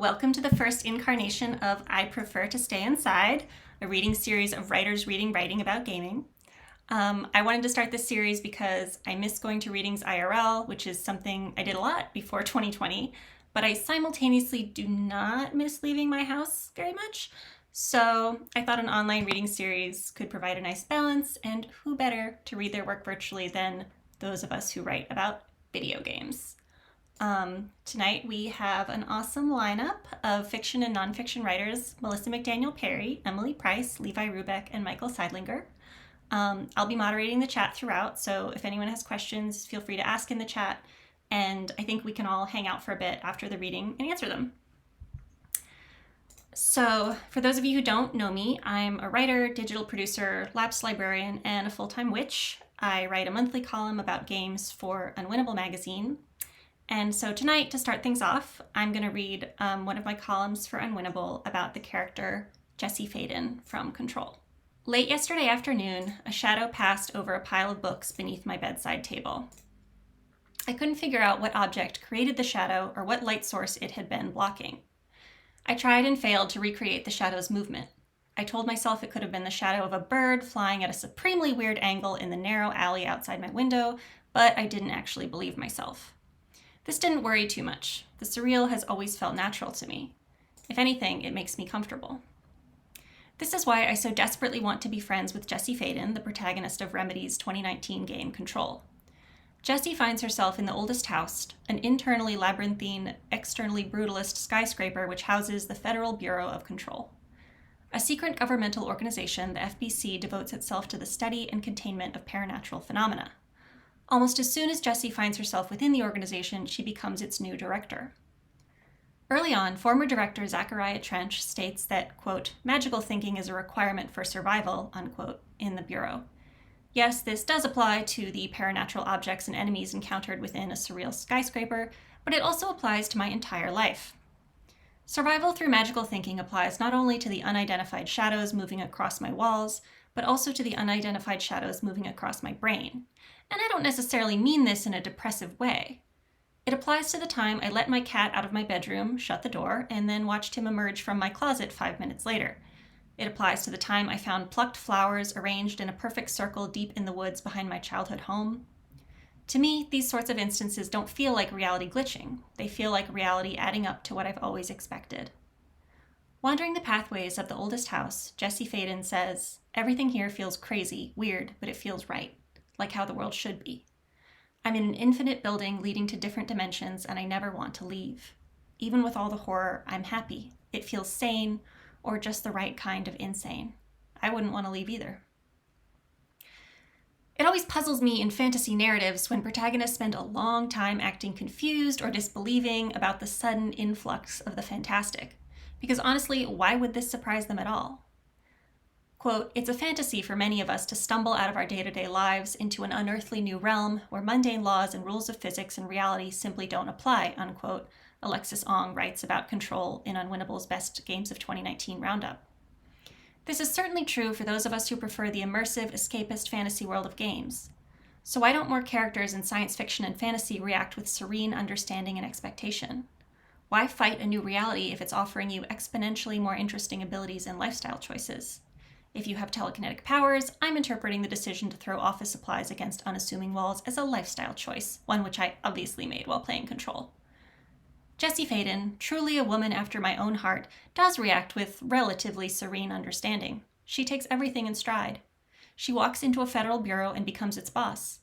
welcome to the first incarnation of I Prefer to Stay Inside, a reading series of writers reading writing about gaming. I wanted to start this series because I miss going to readings IRL, which is something I did a lot before 2020, but I simultaneously do not miss leaving my house very much. So I thought an online reading series could provide a nice balance, and who better to read their work virtually than those of us who write about video games. Tonight we have an awesome lineup of fiction and nonfiction writers: Melissa McDaniel Perry, Emily Price, Levi Rubeck, and Michael Seidlinger. I'll be moderating the chat throughout, so if anyone has questions, feel free to ask in the chat, and I think we can all hang out for a bit after the reading and answer them. So, for those of you who don't know me, I'm a writer, digital producer, lapsed librarian, and a full-time witch. I write a monthly column about games for Unwinnable magazine. And so tonight, to start things off, I'm going to read one of my columns for Unwinnable about the character Jesse Faden from Control. Late yesterday afternoon, a shadow passed over a pile of books beneath my bedside table. I couldn't figure out what object created the shadow or what light source it had been blocking. I tried and failed to recreate the shadow's movement. I told myself it could have been the shadow of a bird flying at a supremely weird angle in the narrow alley outside my window, but I didn't actually believe myself. This didn't worry too much. The surreal has always felt natural to me. If anything, it makes me comfortable. This is why I so desperately want to be friends with Jesse Faden, the protagonist of Remedy's 2019 game Control. Jessie finds herself in the oldest house, an internally labyrinthine, externally brutalist skyscraper which houses the Federal Bureau of Control. A secret governmental organization, the FBC devotes itself to the study and containment of paranatural phenomena. Almost as soon as Jessie finds herself within the organization, she becomes its new director. Early on, former director Zachariah Trench states that, quote, magical thinking is a requirement for survival, unquote, in the Bureau. Yes, this does apply to the paranatural objects and enemies encountered within a surreal skyscraper, but it also applies to my entire life. Survival through magical thinking applies not only to the unidentified shadows moving across my walls, but also to the unidentified shadows moving across my brain. And I don't necessarily mean this in a depressive way. It applies to the time I let my cat out of my bedroom, shut the door, and then watched him emerge from my closet 5 minutes later. It applies to the time I found plucked flowers arranged in a perfect circle deep in the woods behind my childhood home. To me, these sorts of instances don't feel like reality glitching. They feel like reality adding up to what I've always expected. Wandering the pathways of the oldest house, Jesse Faden says, everything here feels crazy, weird, but it feels right, like how the world should be. I'm in an infinite building leading to different dimensions, and I never want to leave. Even with all the horror, I'm happy. It feels sane, or just the right kind of insane. I wouldn't want to leave either. It always puzzles me in fantasy narratives when protagonists spend a long time acting confused or disbelieving about the sudden influx of the fantastic. Because honestly, why would this surprise them at all? Quote, it's a fantasy for many of us to stumble out of our day-to-day lives into an unearthly new realm where mundane laws and rules of physics and reality simply don't apply, unquote, Alexis Ong writes about Control in Unwinnable's Best Games of 2019 Roundup. This is certainly true for those of us who prefer the immersive, escapist fantasy world of games. So why don't more characters in science fiction and fantasy react with serene understanding and expectation? Why fight a new reality if it's offering you exponentially more interesting abilities and lifestyle choices? If you have telekinetic powers, I'm interpreting the decision to throw office supplies against unassuming walls as a lifestyle choice, one which I obviously made while playing Control. Jesse Faden, truly a woman after my own heart, does react with relatively serene understanding. She takes everything in stride. She walks into a federal bureau and becomes its boss.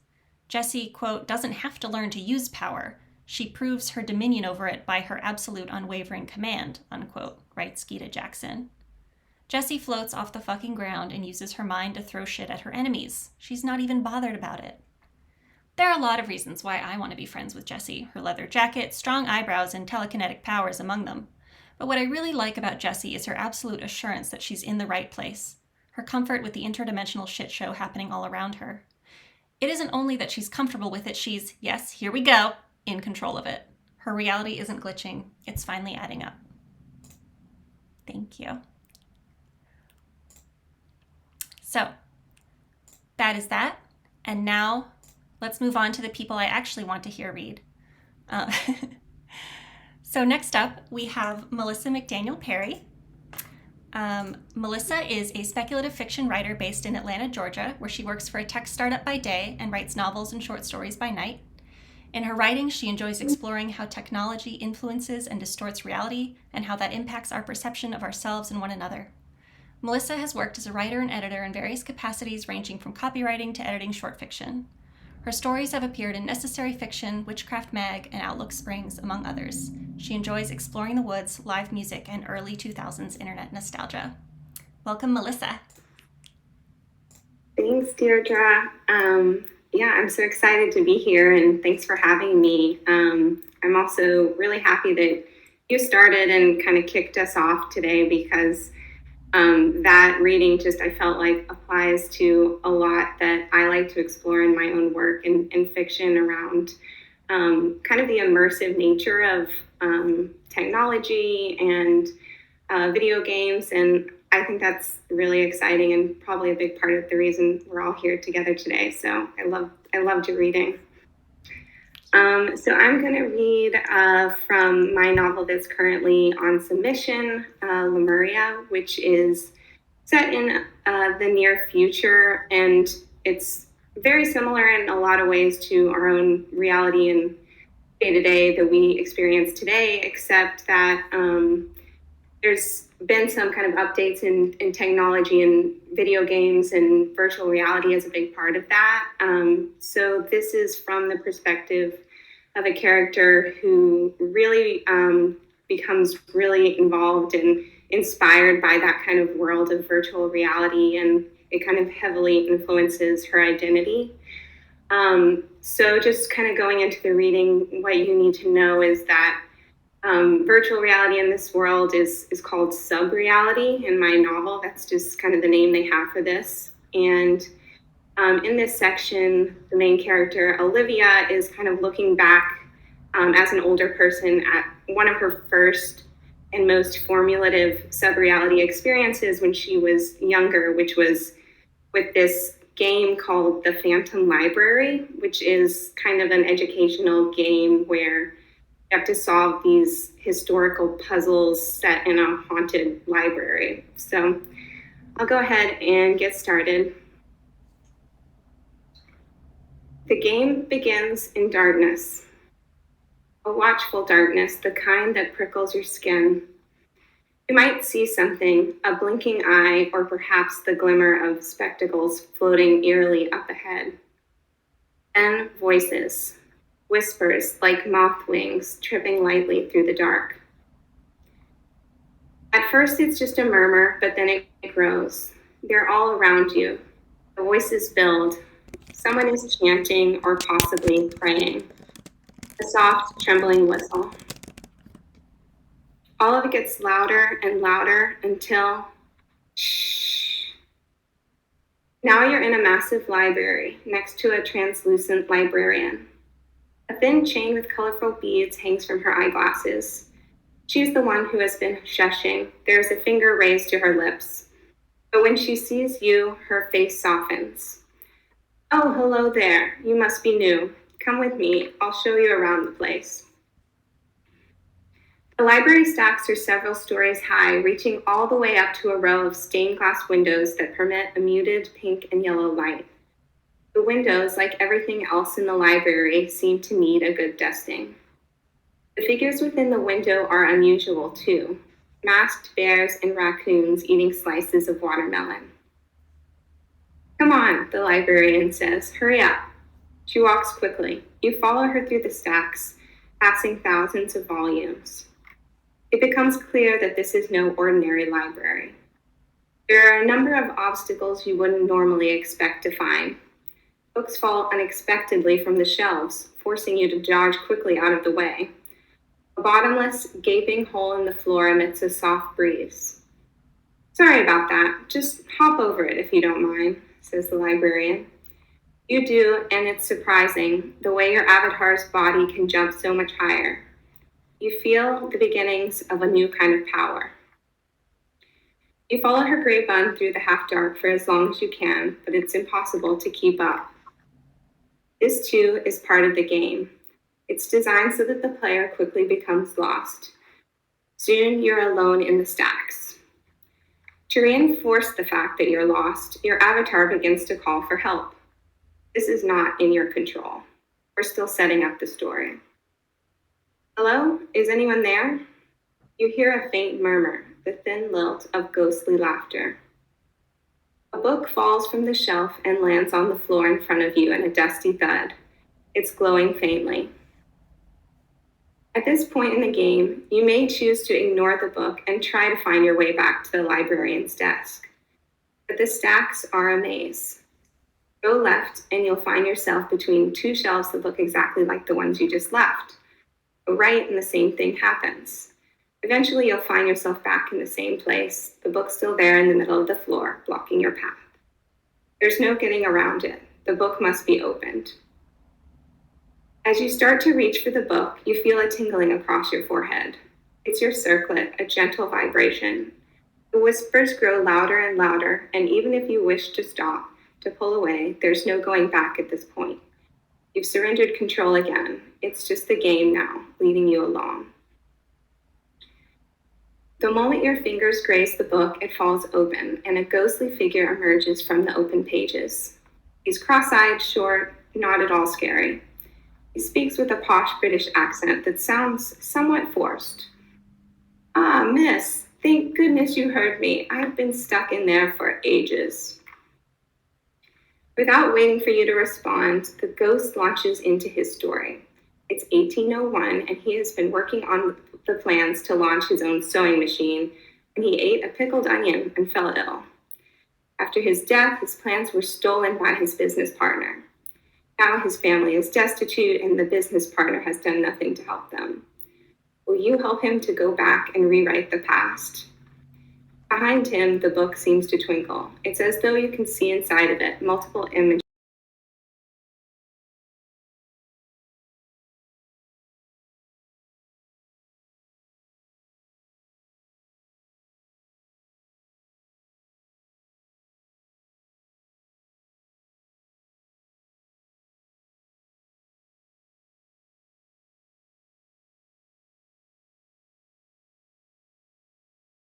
Jesse, quote, doesn't have to learn to use power. She proves her dominion over it by her absolute unwavering command, unquote, writes Skeeta Jackson. Jessie floats off the fucking ground and uses her mind to throw shit at her enemies. She's not even bothered about it. There are a lot of reasons why I want to be friends with Jessie, her leather jacket, strong eyebrows, and telekinetic powers among them. But what I really like about Jessie is her absolute assurance that she's in the right place, her comfort with the interdimensional shit show happening all around her. It isn't only that she's comfortable with it, she's, yes, here we go, in control of it. Her reality isn't glitching, it's finally adding up. Thank you. So, that is that. And now, let's move on to the people I actually want to hear read. So next up, we have Melissa McDaniel Perry. Melissa is a speculative fiction writer based in Atlanta, Georgia, where she works for a tech startup by day and writes novels and short stories by night. In her writing, she enjoys exploring how technology influences and distorts reality and how that impacts our perception of ourselves and one another. Melissa has worked as a writer and editor in various capacities ranging from copywriting to editing short fiction. Her stories have appeared in Necessary Fiction, Witchcraft Mag, and Outlook Springs, among others. She enjoys exploring the woods, live music, and early 2000s internet nostalgia. Welcome, Melissa. Thanks, Deirdre. I'm so excited to be here, and thanks for having me. I'm also really happy that you started and kind of kicked us off today because that reading just, I felt like, applies to a lot that I like to explore in my own work and fiction around kind of the immersive nature of technology and video games. And I think that's really exciting and probably a big part of the reason we're all here together today. So I loved your reading. So I'm going to read from my novel that's currently on submission, Lemuria, which is set in the near future, and it's very similar in a lot of ways to our own reality and day-to-day that we experience today, except that there's been some kind of updates in technology and video games, and virtual reality is a big part of that. So this is from the perspective of a character who really becomes really involved and inspired by that kind of world of virtual reality, and it kind of heavily influences her identity. So just kind of going into the reading, what you need to know is that virtual reality in this world is called sub-reality in my novel. That's just kind of the name they have for this. And in this section, the main character, Olivia, is kind of looking back as an older person at one of her first and most formulative sub-reality experiences when she was younger, which was with this game called The Phantom Library, which is kind of an educational game where you have to solve these historical puzzles set in a haunted library. So I'll go ahead and get started. The game begins in darkness, a watchful darkness, the kind that prickles your skin. You might see something, a blinking eye, or perhaps the glimmer of spectacles floating eerily up ahead. Then voices, whispers like moth wings tripping lightly through the dark. At first it's just a murmur, but then it grows. They're all around you. The voices build. Someone is chanting or possibly praying. A soft, trembling whistle. All of it gets louder and louder until shh. Now you're in a massive library next to a translucent librarian. A thin chain with colorful beads hangs from her eyeglasses. She's the one who has been shushing. There's a finger raised to her lips. But when she sees you, her face softens. Oh, hello there. You must be new. Come with me. I'll show you around the place. The library stacks are several stories high, reaching all the way up to a row of stained glass windows that permit a muted pink and yellow light. The windows, like everything else in the library, seem to need a good dusting. The figures within the window are unusual, too. Masked bears and raccoons eating slices of watermelon. Come on, the librarian says. Hurry up. She walks quickly. You follow her through the stacks, passing thousands of volumes. It becomes clear that this is no ordinary library. There are a number of obstacles you wouldn't normally expect to find. Books fall unexpectedly from the shelves, forcing you to dodge quickly out of the way. A bottomless, gaping hole in the floor emits a soft breeze. Sorry about that. Just hop over it if you don't mind, says the librarian. You do, and it's surprising the way your avatar's body can jump so much higher. You feel the beginnings of a new kind of power. You follow her gray bun through the half-dark for as long as you can, but it's impossible to keep up. This, too, is part of the game. It's designed so that the player quickly becomes lost. Soon you're alone in the stacks. To reinforce the fact that you're lost, your avatar begins to call for help. This is not in your control. We're still setting up the story. Hello? Is anyone there? You hear a faint murmur, the thin lilt of ghostly laughter. A book falls from the shelf and lands on the floor in front of you in a dusty thud. It's glowing faintly. At this point in the game, you may choose to ignore the book and try to find your way back to the librarian's desk. But the stacks are a maze. Go left and you'll find yourself between two shelves that look exactly like the ones you just left. Go right and the same thing happens. Eventually you'll find yourself back in the same place, the book still there in the middle of the floor, blocking your path. There's no getting around it. The book must be opened. As you start to reach for the book, you feel a tingling across your forehead. It's your circlet, a gentle vibration. The whispers grow louder and louder, and even if you wish to stop, to pull away, there's no going back at this point. You've surrendered control again. It's just the game now, leading you along. The moment your fingers graze the book, it falls open, and a ghostly figure emerges from the open pages. He's cross-eyed, short, not at all scary. He speaks with a posh British accent that sounds somewhat forced. Ah, miss, thank goodness you heard me. I've been stuck in there for ages. Without waiting for you to respond, the ghost launches into his story. It's 1801, and he has been working on the plans to launch his own sewing machine when he ate a pickled onion and fell ill. After his death, his plans were stolen by his business partner. Now his family is destitute, and the business partner has done nothing to help them. Will you help him to go back and rewrite the past? Behind him, the book seems to twinkle. It's as though you can see inside of it multiple images.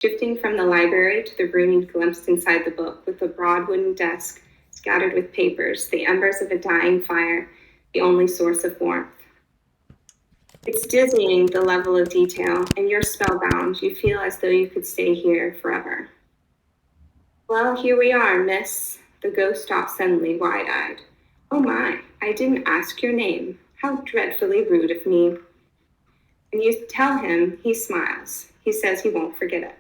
Shifting from the library to the room you glimpsed inside the book, with a broad wooden desk scattered with papers, the embers of a dying fire, the only source of warmth. It's dizzying, the level of detail, and you're spellbound. You feel as though you could stay here forever. Well, here we are, miss. The ghost stops suddenly, wide-eyed. Oh my, I didn't ask your name. How dreadfully rude of me. And you tell him, he smiles. He says he won't forget it.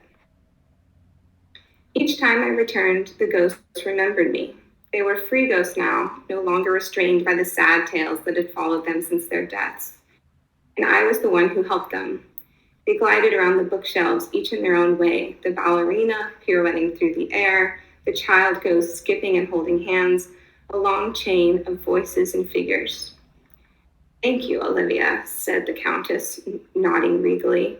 Each time I returned, the ghosts remembered me. They were free ghosts now, no longer restrained by the sad tales that had followed them since their deaths. And I was the one who helped them. They glided around the bookshelves, each in their own way, the ballerina pirouetting through the air, the child ghost skipping and holding hands, a long chain of voices and figures. Thank you, Olivia, said the Countess, nodding regally.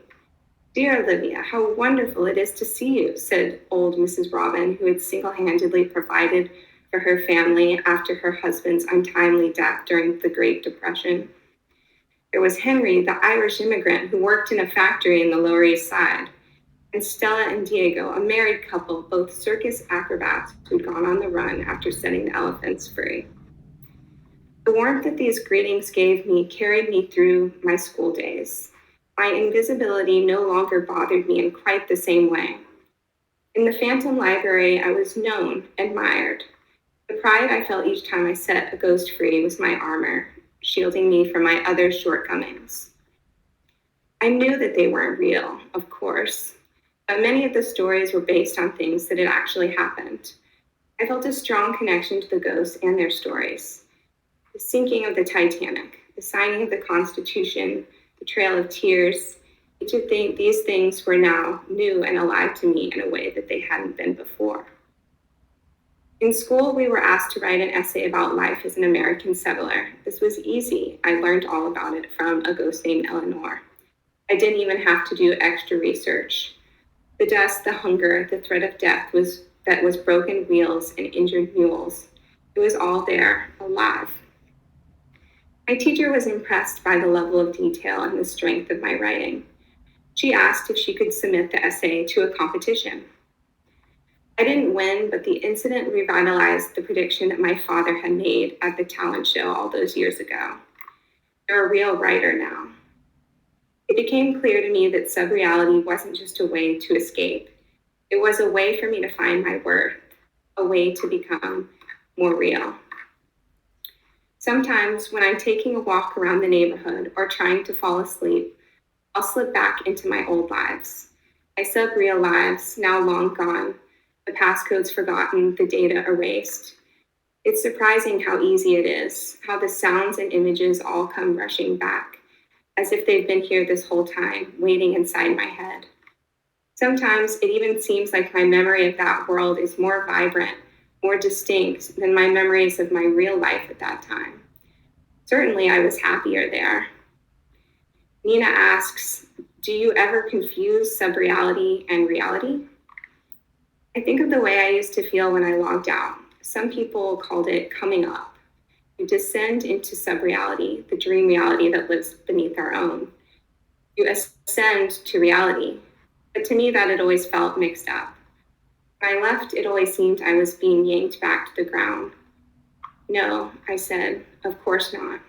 Dear Olivia, how wonderful it is to see you, said old Mrs. Robin, who had single-handedly provided for her family after her husband's untimely death during the Great Depression. There was Henry, the Irish immigrant who worked in a factory in the Lower East Side, and Stella and Diego, a married couple, both circus acrobats who'd gone on the run after setting the elephants free. The warmth that these greetings gave me carried me through my school days. My invisibility no longer bothered me in quite the same way. In the Phantom Library, I was known, admired. The pride I felt each time I set a ghost free was my armor, shielding me from my other shortcomings. I knew that they weren't real, of course, but many of the stories were based on things that had actually happened. I felt a strong connection to the ghosts and their stories. The sinking of the Titanic, the signing of the Constitution, the Trail of Tears, each of these things were now new and alive to me in a way that they hadn't been before. In school, we were asked to write an essay about life as an American settler. This was easy. I learned all about it from a ghost named Eleanor. I didn't even have to do extra research. The dust, the hunger, the threat of death was broken wheels and injured mules. It was all there, alive. My teacher was impressed by the level of detail and the strength of my writing. She asked if she could submit the essay to a competition. I didn't win, but the incident revitalized the prediction that my father had made at the talent show all those years ago. You're a real writer now. It became clear to me that subreality wasn't just a way to escape. It was a way for me to find my worth, a way to become more real. Sometimes when I'm taking a walk around the neighborhood or trying to fall asleep, I'll slip back into my old lives. My subreal lives, now long gone, the passcodes forgotten, the data erased. It's surprising how easy it is, how the sounds and images all come rushing back, as if they've been here this whole time, waiting inside my head. Sometimes it even seems like my memory of that world is more vibrant, more distinct than my memories of my real life at that time. Certainly, I was happier there. Nina asks, do you ever confuse subreality and reality? I think of the way I used to feel when I logged out. Some people called it coming up. You descend into subreality, the dream reality that lives beneath our own. You ascend to reality. But to me, that had always felt mixed up. When I left, it always seemed I was being yanked back to the ground. No, I said, of course not.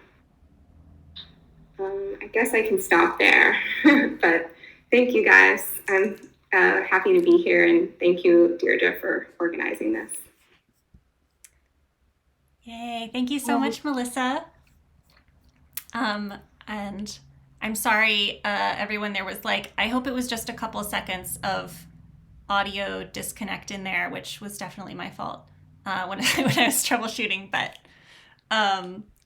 I guess I can stop there, but thank you guys. I'm happy to be here, and thank you, Deirdre, for organizing this. Yay, thank you so much, Melissa. And I'm sorry, everyone, there was I hope it was just a couple of seconds of audio disconnect in there, which was definitely my fault when I was troubleshooting, but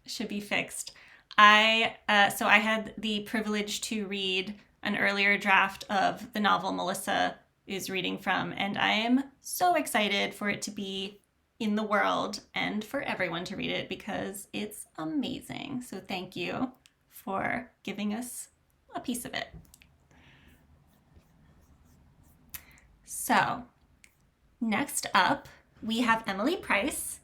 should be fixed. So I had the privilege to read an earlier draft of the novel Melissa is reading from, and I am so excited for it to be in the world and for everyone to read it because it's amazing. So thank you for giving us a piece of it. So next up, we have Emily Price.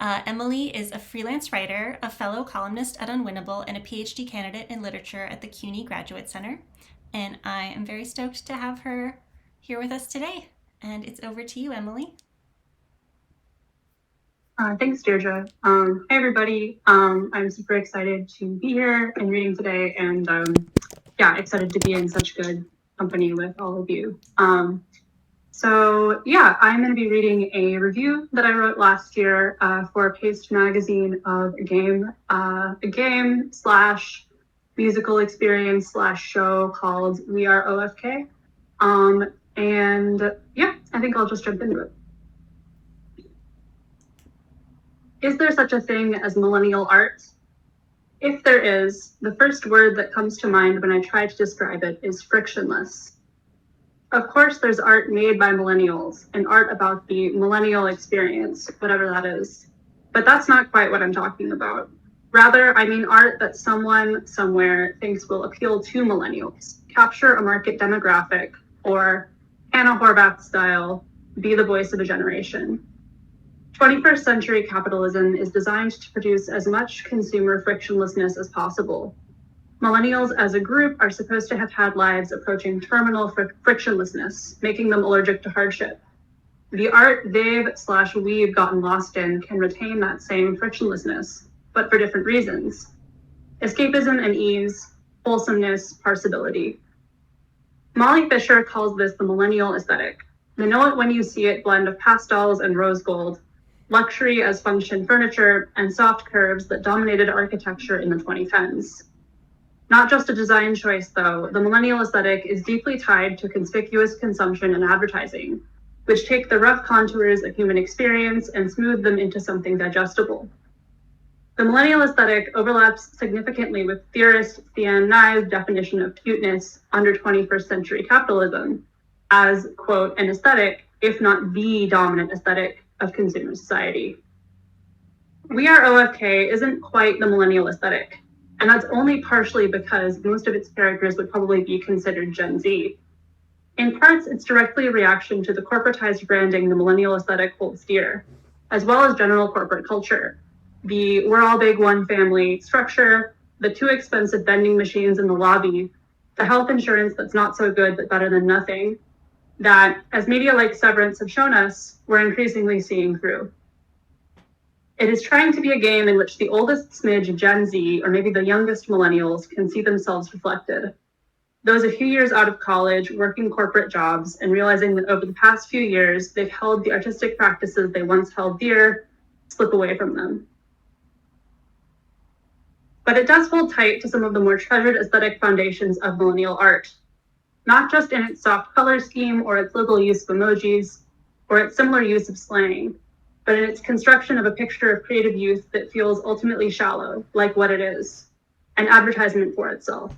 Emily is a freelance writer, a fellow columnist at Unwinnable, and a PhD candidate in literature at the CUNY Graduate Center. And I am very stoked to have her here with us today. And it's over to you, Emily. Thanks, Deirdre. Hey, everybody. I'm super excited to be here and reading today, and excited to be in such good company with all of you. I'm going to be reading a review that I wrote last year for Paste magazine of a game slash musical experience slash show called We Are OFK. I think I'll just jump into it. Is there such a thing as millennial art? If there is, the first word that comes to mind when I try to describe it is frictionless. Of course, there's art made by millennials and art about the millennial experience, whatever that is. But that's not quite what I'm talking about. Rather, I mean art that someone somewhere thinks will appeal to millennials, capture a market demographic, or Hannah Horvath style, be the voice of a generation. 21st century capitalism is designed to produce as much consumer frictionlessness as possible. Millennials as a group are supposed to have had lives approaching terminal frictionlessness, making them allergic to hardship. The art they've/we've gotten lost in can retain that same frictionlessness, but for different reasons. Escapism and ease, wholesomeness, parsability. Molly Fisher calls this the millennial aesthetic, the know it when you see it blend of pastels and rose gold, luxury as function furniture, and soft curves that dominated architecture in the 2010s. Not just a design choice, though, the millennial aesthetic is deeply tied to conspicuous consumption and advertising, which take the rough contours of human experience and smooth them into something digestible. The millennial aesthetic overlaps significantly with theorist Thean Nye's definition of cuteness under 21st century capitalism as, quote, an aesthetic, if not the dominant aesthetic of consumer society. We Are OFK isn't quite the millennial aesthetic, and that's only partially because most of its characters would probably be considered Gen Z. In parts, it's directly a reaction to the corporatized branding the millennial aesthetic holds dear, as well as general corporate culture. the we're all big one family structure, the too expensive vending machines in the lobby, the health insurance that's not so good but better than nothing, that, as media like Severance have shown us, we're increasingly seeing through. It is trying to be a game in which the oldest smidge of Gen Z, or maybe the youngest millennials, can see themselves reflected. Those a few years out of college, working corporate jobs, and realizing that over the past few years, they've held the artistic practices they once held dear slip away from them. But it does hold tight to some of the more treasured aesthetic foundations of millennial art, not just in its soft color scheme or its liberal use of emojis or its similar use of slang, but in its construction of a picture of creative youth that feels ultimately shallow, like what it is, an advertisement for itself.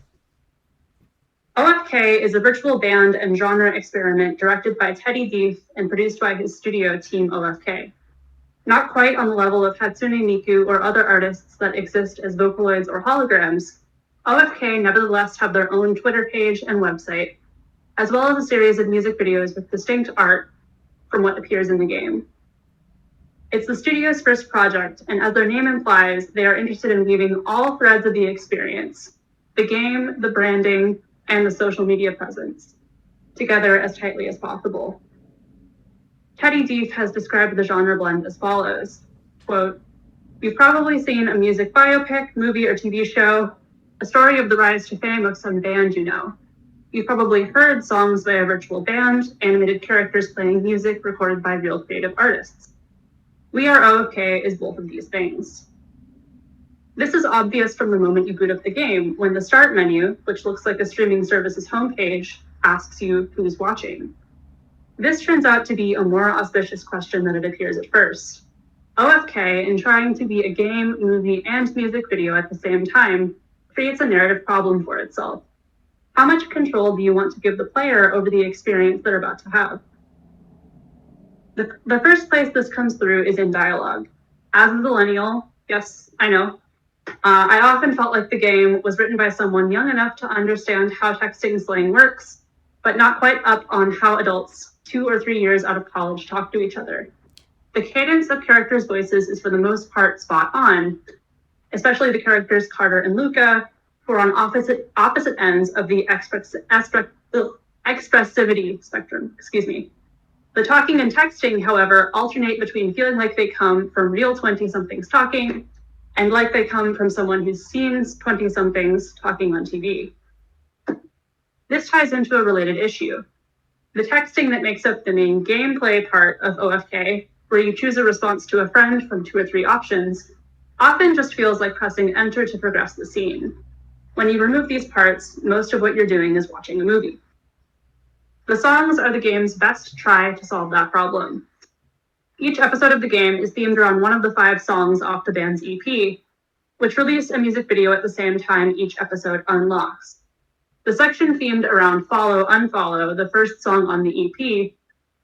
OFK is a virtual band and genre experiment directed by Teddy Deef and produced by his studio Team OFK. Not quite on the level of Hatsune Miku or other artists that exist as Vocaloids or holograms, OFK nevertheless have their own Twitter page and website, as well as a series of music videos with distinct art from what appears in the game. It's the studio's first project, and as their name implies, they are interested in weaving all threads of the experience, the game, the branding, and the social media presence, together as tightly as possible. Teddy Deef has described the genre blend as follows, quote, "You've probably seen a music biopic, movie, or TV show, a story of the rise to fame of some band you know. You've probably heard songs by a virtual band, animated characters playing music recorded by real creative artists. We Are OFK is both of these things. This is obvious from the moment you boot up the game, when the start menu, which looks like a streaming service's homepage, asks you who's watching. This turns out to be a more auspicious question than it appears at first. OFK, in trying to be a game, movie, and music video at the same time, creates a narrative problem for itself. How much control do you want to give the player over the experience they're about to have? The first place this comes through is in dialogue. As a millennial, yes, I know, I often felt like the game was written by someone young enough to understand how texting slang works, but not quite up on how adults 2 or 3 years out of college talk to each other. The cadence of characters' voices is for the most part spot on, especially the characters Carter and Luca, who are on opposite ends of the expressivity spectrum, The talking and texting, however, alternate between feeling like they come from real 20-somethings talking and like they come from someone who's seen 20-somethings talking on TV. This ties into a related issue. The texting that makes up the main gameplay part of OFK, where you choose a response to a friend from 2 or 3 options, often just feels like pressing enter to progress the scene. When you remove these parts, most of what you're doing is watching a movie. The songs are the game's best try to solve that problem. Each episode of the game is themed around one of the 5 songs off the band's EP, which released a music video at the same time each episode unlocks. The section themed around Follow, Unfollow, the first song on the EP,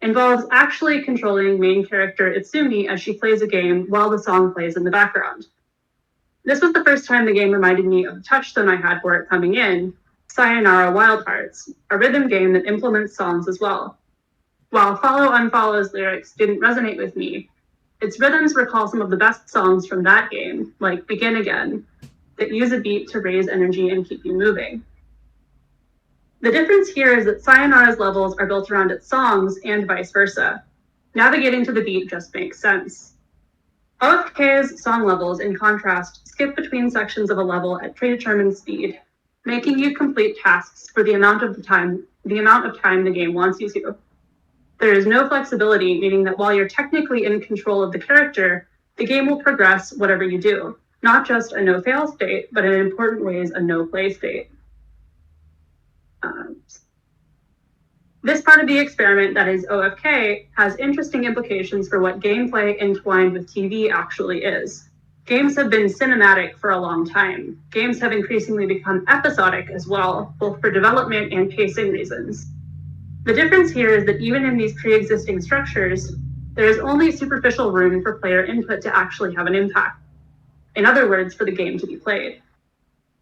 involves actually controlling main character Itsumi as she plays a game while the song plays in the background. This was the first time the game reminded me of the touchstone I had for it coming in, Sayonara Wild Hearts, a rhythm game that implements songs as well. While Follow Unfollow's lyrics didn't resonate with me, its rhythms recall some of the best songs from that game, like Begin Again, that use a beat to raise energy and keep you moving. The difference here is that Sayonara's levels are built around its songs and vice versa. Navigating to the beat just makes sense. OFK's song levels, in contrast, skip between sections of a level at predetermined speed, making you complete tasks for the amount of time the game wants you to. There is no flexibility, meaning that while you're technically in control of the character, the game will progress whatever you do, not just a no-fail state, but in important ways a no-play state. This part of the experiment, that is OFK, has interesting implications for what gameplay entwined with TV actually is. Games have been cinematic for a long time. Games have increasingly become episodic as well, both for development and pacing reasons. The difference here is that even in these pre-existing structures, there is only superficial room for player input to actually have an impact. In other words, for the game to be played.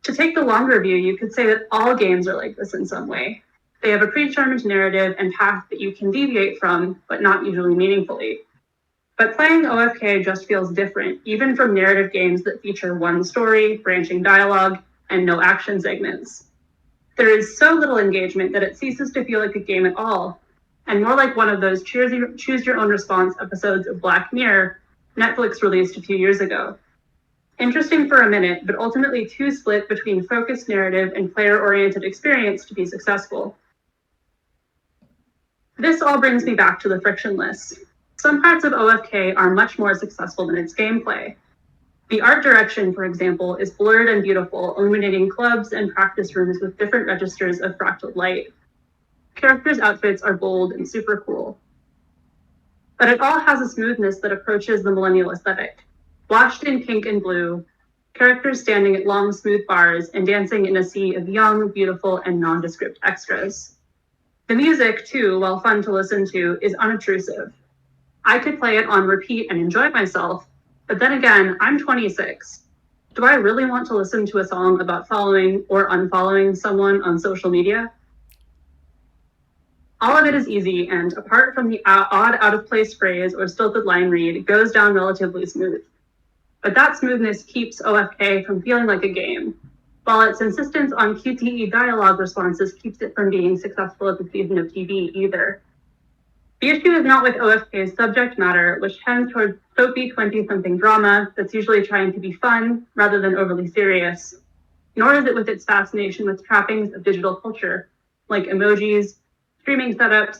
To take the longer view, you could say that all games are like this in some way. They have a predetermined narrative and path that you can deviate from, but not usually meaningfully. But playing OFK just feels different, even from narrative games that feature one story, branching dialogue, and no action segments. There is so little engagement that it ceases to feel like a game at all, and more like one of those choose your own response episodes of Black Mirror Netflix released a few years ago. Interesting for a minute, but ultimately too split between focused narrative and player-oriented experience to be successful. This all brings me back to the frictionless. Some parts of OFK are much more successful than its gameplay. The art direction, for example, is blurred and beautiful, illuminating clubs and practice rooms with different registers of fractal light. Characters' outfits are bold and super cool. But it all has a smoothness that approaches the millennial aesthetic. Washed in pink and blue, characters standing at long, smooth bars and dancing in a sea of young, beautiful, and nondescript extras. The music, too, while fun to listen to, is unobtrusive. I could play it on repeat and enjoy myself, but then again, I'm 26. Do I really want to listen to a song about following or unfollowing someone on social media? All of it is easy, and apart from the odd out-of-place phrase or stilted line read, goes down relatively smooth. But that smoothness keeps OFK from feeling like a game, while its insistence on QTE dialogue responses keeps it from being successful as a season of TV either. The issue is not with OFK's subject matter, which tends towards soapy 20-something drama that's usually trying to be fun rather than overly serious, nor is it with its fascination with trappings of digital culture, like emojis, streaming setups,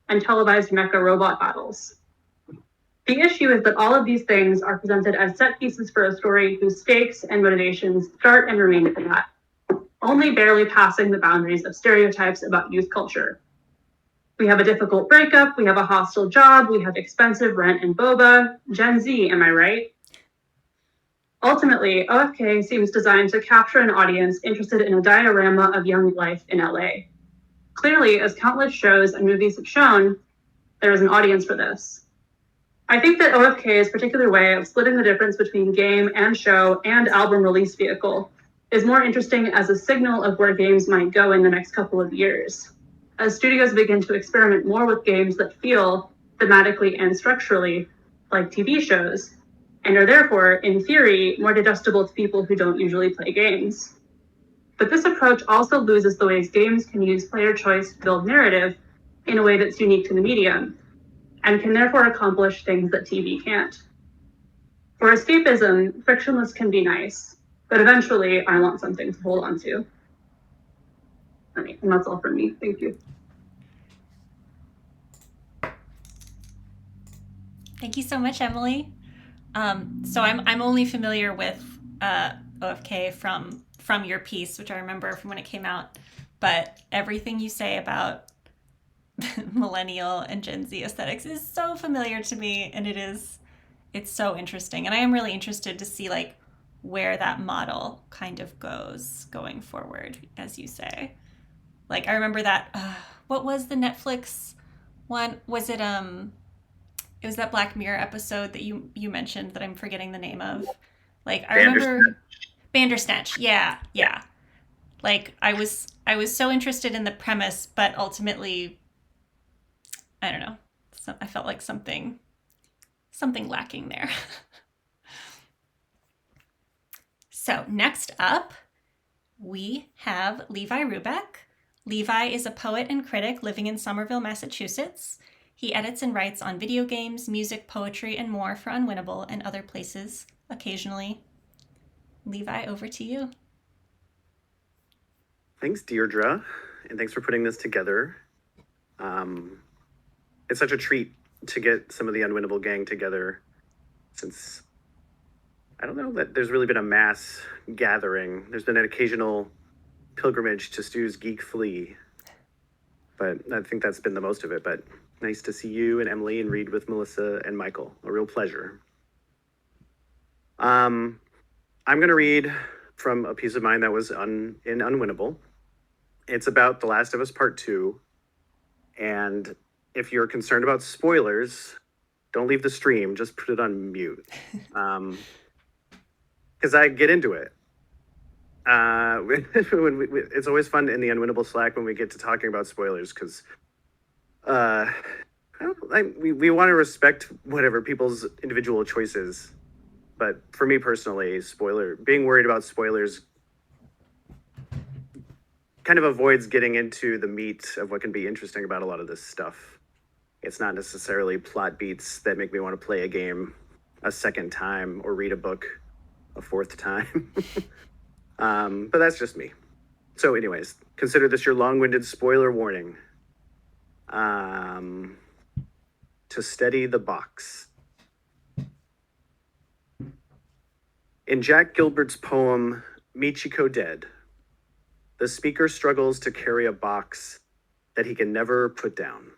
and televised mecha robot battles. The issue is that all of these things are presented as set pieces for a story whose stakes and motivations start and remain at that, only barely passing the boundaries of stereotypes about youth culture. We have a difficult breakup, we have a hostile job, we have expensive rent and boba. Gen Z, am I right? Ultimately, OFK seems designed to capture an audience interested in a diorama of young life in LA. Clearly, as countless shows and movies have shown, there is an audience for this. I think that OFK's particular way of splitting the difference between game and show and album release vehicle is more interesting as a signal of where games might go in the next couple of years, as studios begin to experiment more with games that feel, thematically and structurally, like TV shows, and are therefore, in theory, more digestible to people who don't usually play games. But this approach also loses the ways games can use player choice to build narrative in a way that's unique to the medium, and can therefore accomplish things that TV can't. For escapism, frictionless can be nice, but eventually I want something to hold on to. And that's all from me. Thank you. Thank you so much, Emily. So I'm only familiar with OFK from your piece, which I remember from when it came out. But everything you say about millennial and Gen Z aesthetics is so familiar to me, and it's so interesting. And I am really interested to see like where that model kind of goes going forward, as you say. Like I remember that what was the Netflix one? Was it it was that Black Mirror episode that you mentioned that I'm forgetting the name of. Like I remember Bandersnatch. Yeah. Like I was so interested in the premise, but ultimately I don't know. I felt like something lacking there. So next up, we have Levi Rubeck. Levi is a poet and critic living in Somerville, Massachusetts. He edits and writes on video games, music, poetry, and more for Unwinnable and other places occasionally. Levi, over to you. Thanks, Deirdre, and thanks for putting this together. It's such a treat to get some of the Unwinnable gang together, since I don't know that there's really been a mass gathering. There's been an occasional pilgrimage to Stu's Geek Flea, but I think that's been the most of it. But nice to see you and Emily and read with Melissa and Michael. A real pleasure. I'm going to read from a piece of mine that was in Unwinnable. It's about The Last of Us Part 2, and if you're concerned about spoilers, don't leave the stream. Just put it on mute. Because I get into it. It's always fun in the Unwinnable Slack when we get to talking about spoilers, because I we want to respect whatever people's individual choices, but for me personally, being worried about spoilers kind of avoids getting into the meat of what can be interesting about a lot of this stuff. It's not necessarily plot beats that make me want to play a game a second time or read a book a fourth time. But that's just me. So anyways, consider this your long-winded spoiler warning. To steady the box. In Jack Gilbert's poem, Michiko Dead, the speaker struggles to carry a box that he can never put down.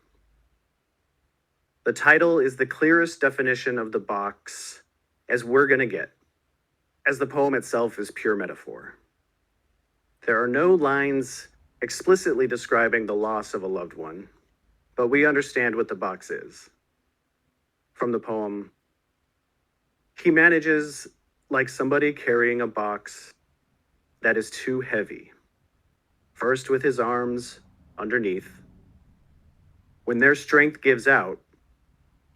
The title is the clearest definition of the box as we're going to get, as the poem itself is pure metaphor. There are no lines explicitly describing the loss of a loved one, but we understand what the box is. From the poem, he manages like somebody carrying a box that is too heavy. First with his arms underneath. When their strength gives out,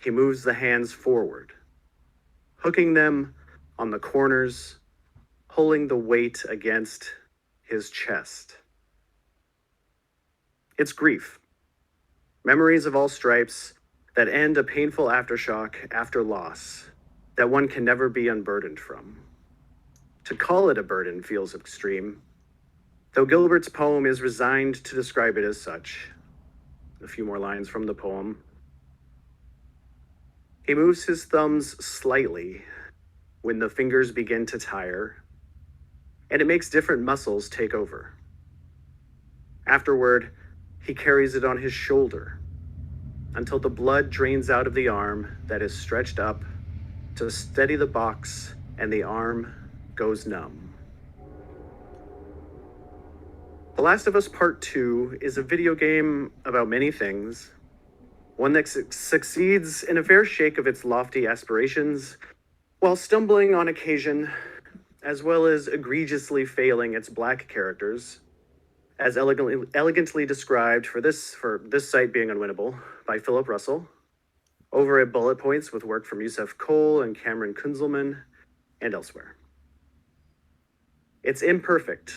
he moves the hands forward, hooking them on the corners, pulling the weight against his chest. It's grief. Memories of all stripes that end a painful aftershock after loss that one can never be unburdened from. To call it a burden feels extreme, though Gilbert's poem is resigned to describe it as such. A few more lines from the poem. He moves his thumbs slightly when the fingers begin to tire, and it makes different muscles take over. Afterward, he carries it on his shoulder until the blood drains out of the arm that is stretched up to steady the box and the arm goes numb. The Last of Us Part 2 is a video game about many things, one that succeeds in a fair shake of its lofty aspirations, while stumbling on occasion, as well as egregiously failing its black characters, as elegantly described for this site being unwinnable by Philip Russell, over at Bullet Points with work from Yusef Cole and Cameron Kunzelman, and elsewhere. It's imperfect,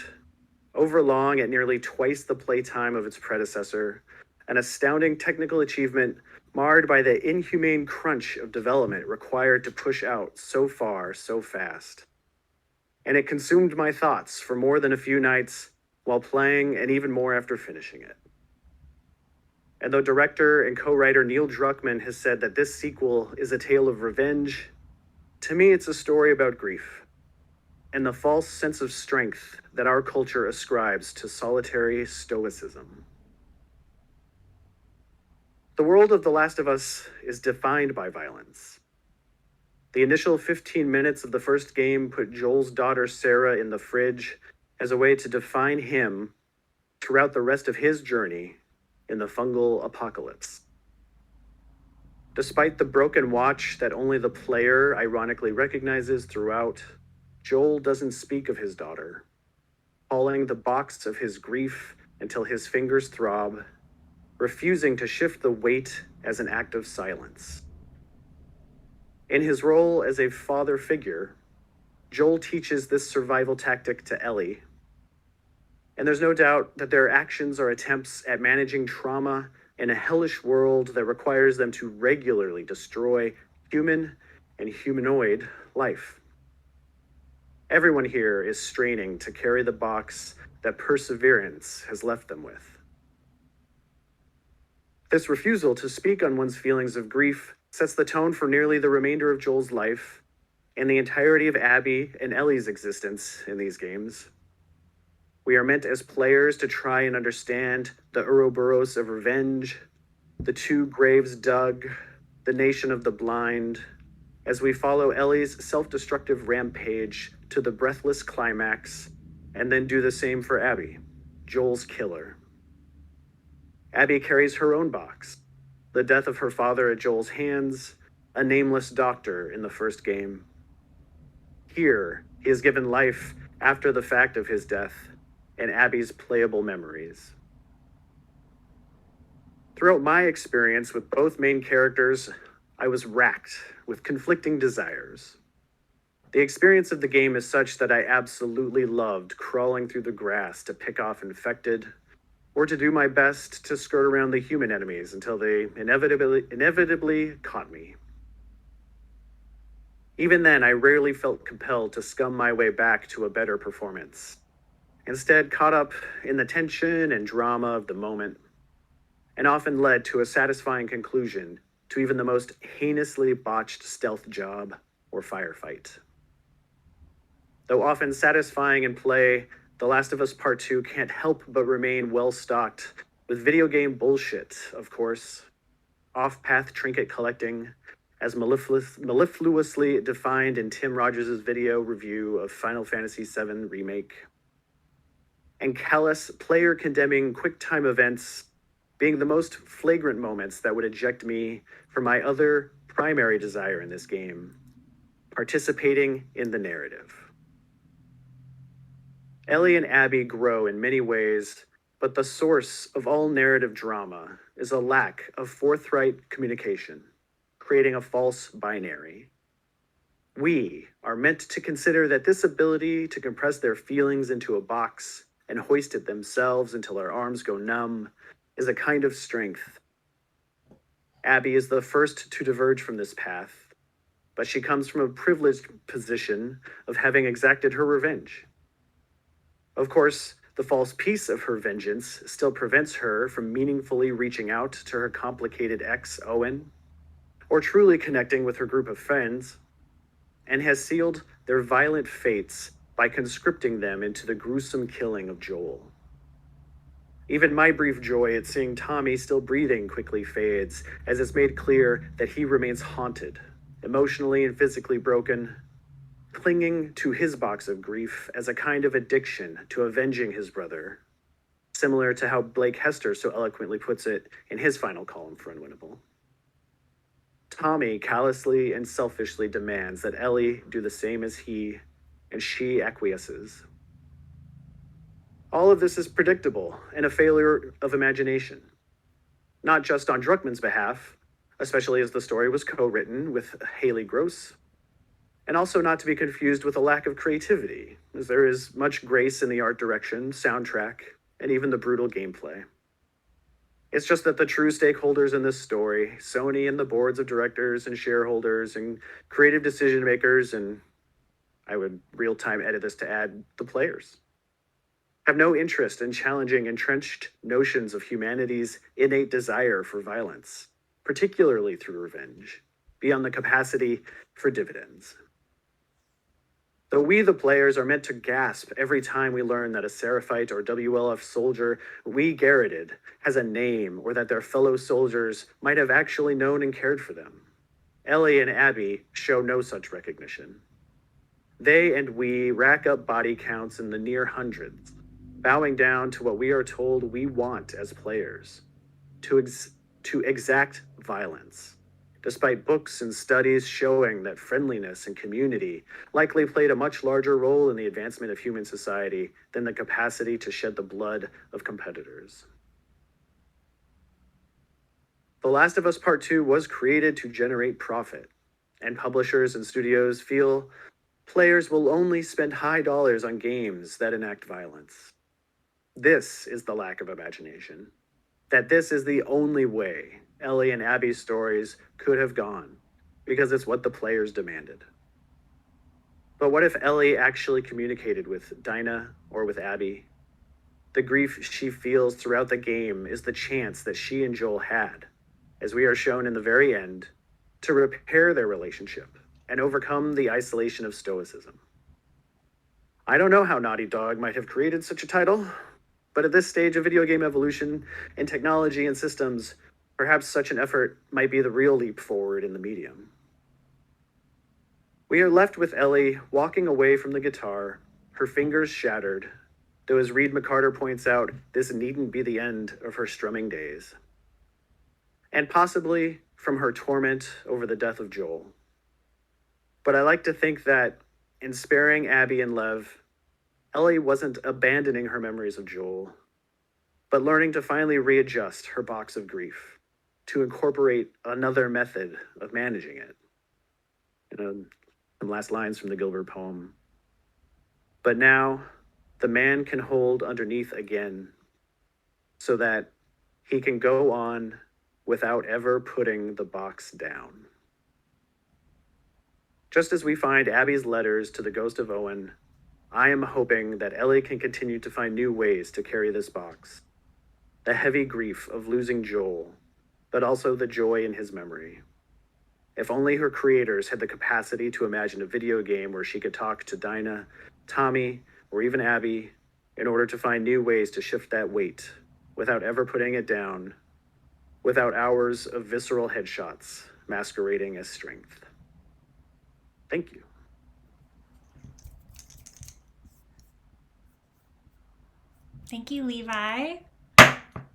overlong at nearly twice the playtime of its predecessor, an astounding technical achievement marred by the inhumane crunch of development required to push out so far, so fast. And it consumed my thoughts for more than a few nights while playing, and even more after finishing it. And though director and co-writer Neil Druckmann has said that this sequel is a tale of revenge, to me it's a story about grief and the false sense of strength that our culture ascribes to solitary stoicism. The world of The Last of Us is defined by violence. The initial 15 minutes of the first game put Joel's daughter Sarah in the fridge as a way to define him throughout the rest of his journey in the fungal apocalypse. Despite the broken watch that only the player ironically recognizes throughout, Joel doesn't speak of his daughter, hauling the box of his grief until his fingers throb, refusing to shift the weight as an act of silence. In his role as a father figure, Joel teaches this survival tactic to Ellie, and there's no doubt that their actions are attempts at managing trauma in a hellish world that requires them to regularly destroy human and humanoid life. Everyone here is straining to carry the box that perseverance has left them with. This refusal to speak on one's feelings of grief sets the tone for nearly the remainder of Joel's life and the entirety of Abby and Ellie's existence in these games. We are meant as players to try and understand the Ouroboros of revenge, the two graves dug, the nation of the blind, as we follow Ellie's self-destructive rampage to the breathless climax, and then do the same for Abby, Joel's killer. Abby carries her own box, the death of her father at Joel's hands, a nameless doctor in the first game. Here, he is given life after the fact of his death, and Abby's playable memories. Throughout my experience with both main characters, I was racked with conflicting desires. The experience of the game is such that I absolutely loved crawling through the grass to pick off infected, or to do my best to skirt around the human enemies until they inevitably caught me. Even then, I rarely felt compelled to scum my way back to a better performance. Instead, caught up in the tension and drama of the moment, and often led to a satisfying conclusion to even the most heinously botched stealth job or firefight. Though often satisfying in play, The Last of Us Part 2 can't help but remain well-stocked with video game bullshit, of course, off-path trinket collecting, as mellifluously defined in Tim Rogers' video review of Final Fantasy VII Remake, and callous player-condemning quick-time events being the most flagrant moments that would eject me from my other primary desire in this game, participating in the narrative. Ellie and Abby grow in many ways, but the source of all narrative drama is a lack of forthright communication, creating a false binary. We are meant to consider that this ability to compress their feelings into a box and hoist it themselves until our arms go numb is a kind of strength. Abby is the first to diverge from this path, but she comes from a privileged position of having exacted her revenge. Of course, the false piece of her vengeance still prevents her from meaningfully reaching out to her complicated ex, Owen, or truly connecting with her group of friends, and has sealed their violent fates by conscripting them into the gruesome killing of Joel. Even my brief joy at seeing Tommy still breathing quickly fades, as it's made clear that he remains haunted, emotionally and physically broken, clinging to his box of grief as a kind of addiction to avenging his brother, similar to how Blake Hester so eloquently puts it in his final column for Unwinnable. Tommy callously and selfishly demands that Ellie do the same as he, and she acquiesces. All of this is predictable and a failure of imagination, not just on Druckmann's behalf, especially as the story was co-written with Haley Gross, and also not to be confused with a lack of creativity, as there is much grace in the art direction, soundtrack, and even the brutal gameplay. It's just that the true stakeholders in this story, Sony and the boards of directors and shareholders and creative decision makers, and I would real-time edit this to add the players, have no interest in challenging entrenched notions of humanity's innate desire for violence, particularly through revenge, beyond the capacity for dividends. Though we, the players, are meant to gasp every time we learn that a Seraphite or WLF soldier we garroted has a name, or that their fellow soldiers might have actually known and cared for them, Ellie and Abby show no such recognition. They and we rack up body counts in the near hundreds, bowing down to what we are told we want as players, to exact violence, despite books and studies showing that friendliness and community likely played a much larger role in the advancement of human society than the capacity to shed the blood of competitors. The Last of Us Part 2 was created to generate profit, and publishers and studios feel players will only spend high dollars on games that enact violence. This is the lack of imagination, that this is the only way Ellie and Abby's stories could have gone, because it's what the players demanded. But what if Ellie actually communicated with Dinah or with Abby? The grief she feels throughout the game is the chance that she and Joel had, as we are shown in the very end, to repair their relationship and overcome the isolation of stoicism. I don't know how Naughty Dog might have created such a title, but at this stage of video game evolution in technology and systems, perhaps such an effort might be the real leap forward in the medium. We are left with Ellie walking away from the guitar, her fingers shattered, though as Reed McCarter points out, this needn't be the end of her strumming days. And possibly from her torment over the death of Joel. But I like to think that in sparing Abby and Lev, Ellie wasn't abandoning her memories of Joel, but learning to finally readjust her box of grief, to incorporate another method of managing it. Some last lines from the Gilbert poem. But now the man can hold underneath again, so that he can go on without ever putting the box down. Just as we find Abby's letters to the ghost of Owen, I am hoping that Ellie can continue to find new ways to carry this box. The heavy grief of losing Joel, but also the joy in his memory. If only her creators had the capacity to imagine a video game where she could talk to Dinah, Tommy, or even Abby in order to find new ways to shift that weight without ever putting it down, without hours of visceral headshots masquerading as strength. Thank you. Thank you, Levi.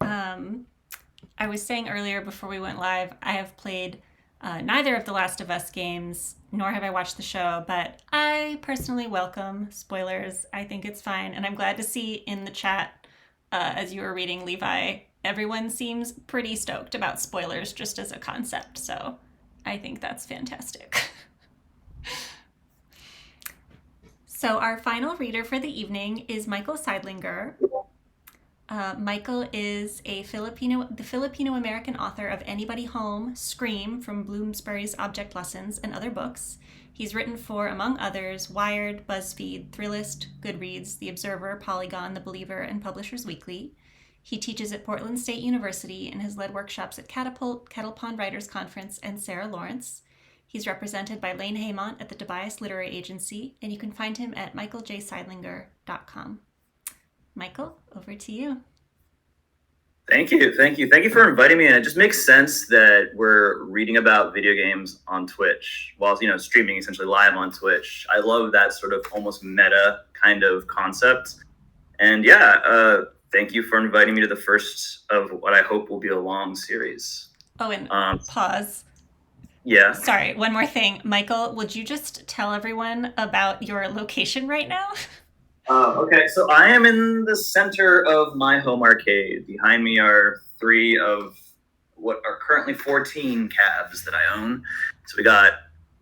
I was saying earlier before we went live, I have played neither of the Last of Us games, nor have I watched the show, but I personally welcome spoilers. I think it's fine, and I'm glad to see in the chat, as you were reading, Levi, everyone seems pretty stoked about spoilers just as a concept, so I think that's fantastic. So our final reader for the evening is Michael Seidlinger. Michael is the Filipino-American author of Anybody Home, Scream from Bloomsbury's Object Lessons, and other books. He's written for, among others, Wired, BuzzFeed, Thrillist, Goodreads, The Observer, Polygon, The Believer, and Publishers Weekly. He teaches at Portland State University and has led workshops at Catapult, Kettle Pond Writers Conference, and Sarah Lawrence. He's represented by Lane Haymont at the Tobias Literary Agency, and you can find him at michaeljseidlinger.com. Michael, over to you. Thank you for inviting me. And it just makes sense that we're reading about video games on Twitch while, streaming essentially live on Twitch. I love that sort of almost meta kind of concept. And thank you for inviting me to the first of what I hope will be a long series. Oh, and pause. Yeah. Sorry, one more thing. Michael, would you just tell everyone about your location right now? Okay, so I am in the center of my home arcade. Behind me are 3 of what are currently 14 cabs that I own. So we got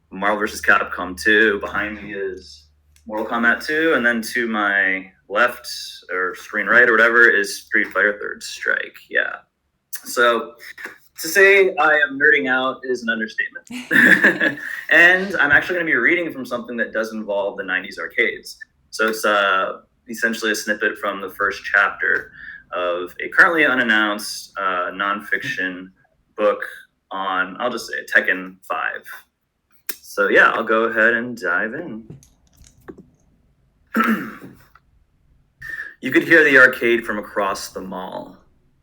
Marvel vs. Capcom 2. Behind me is Mortal Kombat 2. And then to my left, or screen right, or whatever, is Street Fighter Third Strike. Yeah. So to say I am nerding out is an understatement. And I'm actually going to be reading from something that does involve the 90s arcades. So it's essentially a snippet from the first chapter of a currently unannounced nonfiction book on, I'll just say, Tekken 5. So yeah, I'll go ahead and dive in. You could hear the arcade from across the mall.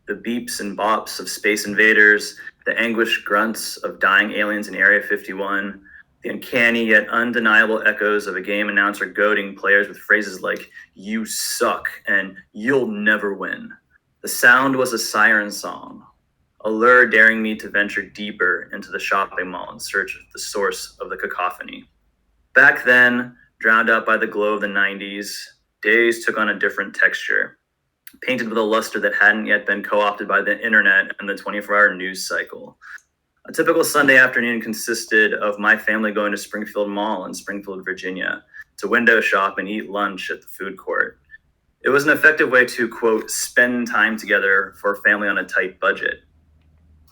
The beeps and bops of Space Invaders, the anguished grunts of dying aliens in Area 51, the uncanny yet undeniable echoes of a game announcer goading players with phrases like, "You suck," and "You'll never win." The sound was a siren song, a lure daring me to venture deeper into the shopping mall in search of the source of the cacophony. Back then, drowned out by the glow of the 90s, days took on a different texture, painted with a luster that hadn't yet been co-opted by the internet and the 24-hour news cycle. A typical Sunday afternoon consisted of my family going to Springfield Mall in Springfield, Virginia, to window shop and eat lunch at the food court. It was an effective way to, quote, spend time together for a family on a tight budget.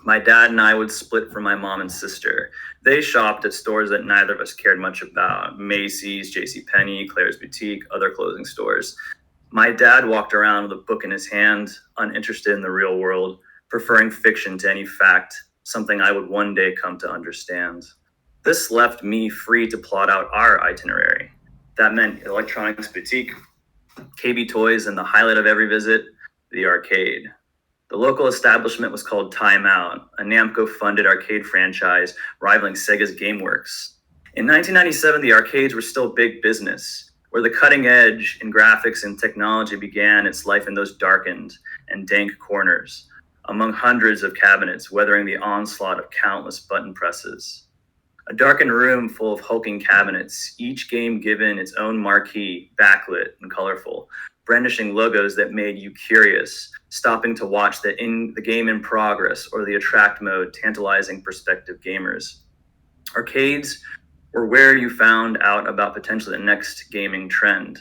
My dad and I would split from my mom and sister. They shopped at stores that neither of us cared much about: Macy's, JCPenney, Claire's Boutique, other clothing stores. My dad walked around with a book in his hand, uninterested in the real world, preferring fiction to any fact, something I would one day come to understand. This left me free to plot out our itinerary. That meant electronics boutique, KB Toys, and the highlight of every visit, the arcade. The local establishment was called Time Out, a Namco-funded arcade franchise rivaling Sega's GameWorks. In 1997, the arcades were still big business, where the cutting edge in graphics and technology began its life in those darkened and dank corners, among hundreds of cabinets weathering the onslaught of countless button presses. A darkened room full of hulking cabinets, each game given its own marquee, backlit and colorful, brandishing logos that made you curious, stopping to watch the game in progress or the attract mode, tantalizing prospective gamers. Arcades were where you found out about potentially the next gaming trend.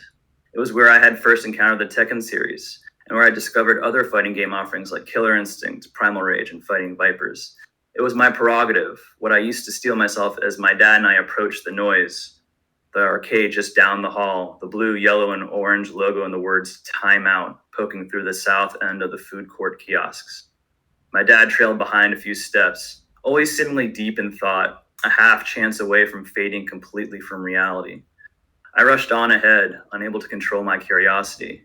It was where I had first encountered the Tekken series, and where I discovered other fighting game offerings like Killer Instinct, Primal Rage, and Fighting Vipers. It was my prerogative, what I used to steel myself as my dad and I approached the noise. The arcade just down the hall, the blue, yellow, and orange logo and the words "Time Out" poking through the south end of the food court kiosks. My dad trailed behind a few steps, always seemingly deep in thought, a half chance away from fading completely from reality. I rushed on ahead, unable to control my curiosity.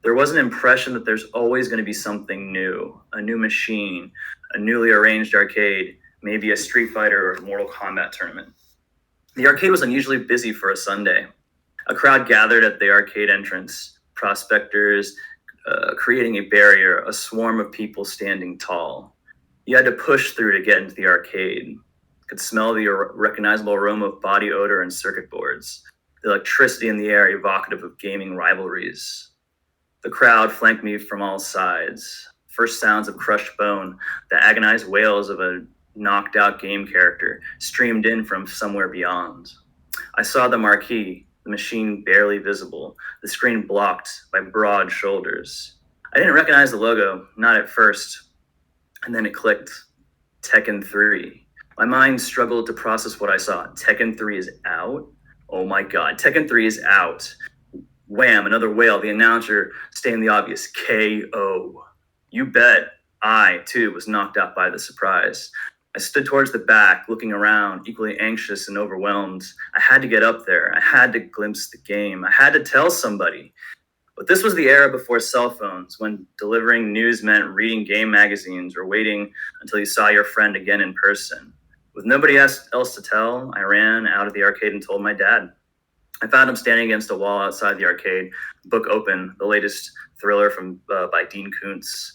There was an impression that there's always going to be something new, a new machine, a newly arranged arcade, maybe a Street Fighter or Mortal Kombat tournament. The arcade was unusually busy for a Sunday. A crowd gathered at the arcade entrance, prospectors creating a barrier, a swarm of people standing tall. You had to push through to get into the arcade. You could smell the recognizable aroma of body odor and circuit boards, the electricity in the air evocative of gaming rivalries. The crowd flanked me from all sides. First sounds of crushed bone, the agonized wails of a knocked out game character streamed in from somewhere beyond. I saw the marquee, the machine barely visible, the screen blocked by broad shoulders. I didn't recognize the logo, not at first, and then it clicked. Tekken 3. My mind struggled to process what I saw. Tekken 3 is out? Oh my god, Tekken 3 is out. Wham, another wail, the announcer stating the obvious, KO. You bet. I, too, was knocked out by the surprise. I stood towards the back, looking around, equally anxious and overwhelmed. I had to get up there. I had to glimpse the game. I had to tell somebody. But this was the era before cell phones, when delivering news meant reading game magazines or waiting until you saw your friend again in person. With nobody else to tell, I ran out of the arcade and told my dad. I found him standing against a wall outside the arcade, book open, the latest thriller by Dean Koontz.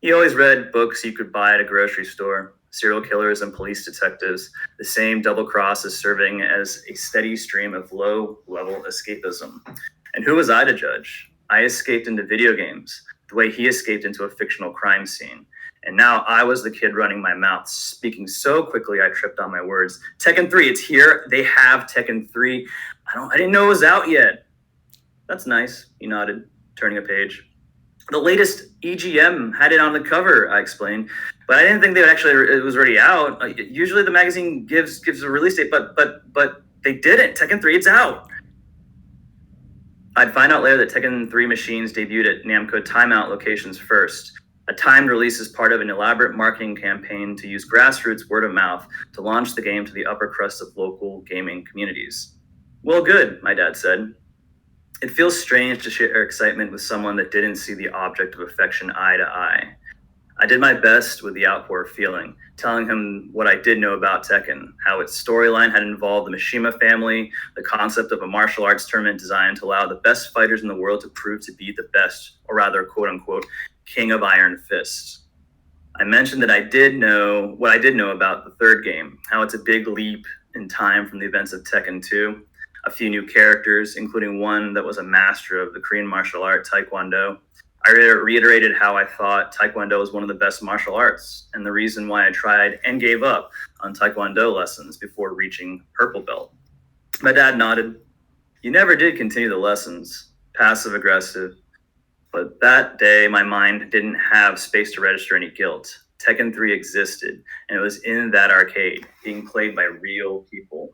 He always read books you could buy at a grocery store. Serial killers and police detectives, the same double crosses serving as a steady stream of low-level escapism. And who was I to judge? I escaped into video games, the way he escaped into a fictional crime scene. And now I was the kid running my mouth, speaking so quickly I tripped on my words. Tekken 3, it's here. They have Tekken 3. I didn't know it was out yet. That's nice, he nodded, turning a page. The latest EGM had it on the cover, I explained. But I didn't think it was already out. Usually the magazine gives a release date, but they didn't. Tekken 3, it's out. I'd find out later that Tekken 3 machines debuted at Namco Timeout locations first. A timed release is part of an elaborate marketing campaign to use grassroots word of mouth to launch the game to the upper crust of local gaming communities. Well, good, my dad said. It feels strange to share excitement with someone that didn't see the object of affection eye to eye. I did my best with the outpour of feeling, telling him what I did know about Tekken, how its storyline had involved the Mishima family, the concept of a martial arts tournament designed to allow the best fighters in the world to prove to be the best, or rather, quote-unquote, King of Iron Fist. I mentioned that I did know what I did know about the third game, how it's a big leap in time from the events of Tekken 2, a few new characters, including one that was a master of the Korean martial art, Taekwondo. I reiterated how I thought Taekwondo was one of the best martial arts, and the reason why I tried and gave up on Taekwondo lessons before reaching purple belt. My dad nodded. You never did continue the lessons, passive-aggressive. But that day, my mind didn't have space to register any guilt. Tekken 3 existed, and it was in that arcade, being played by real people.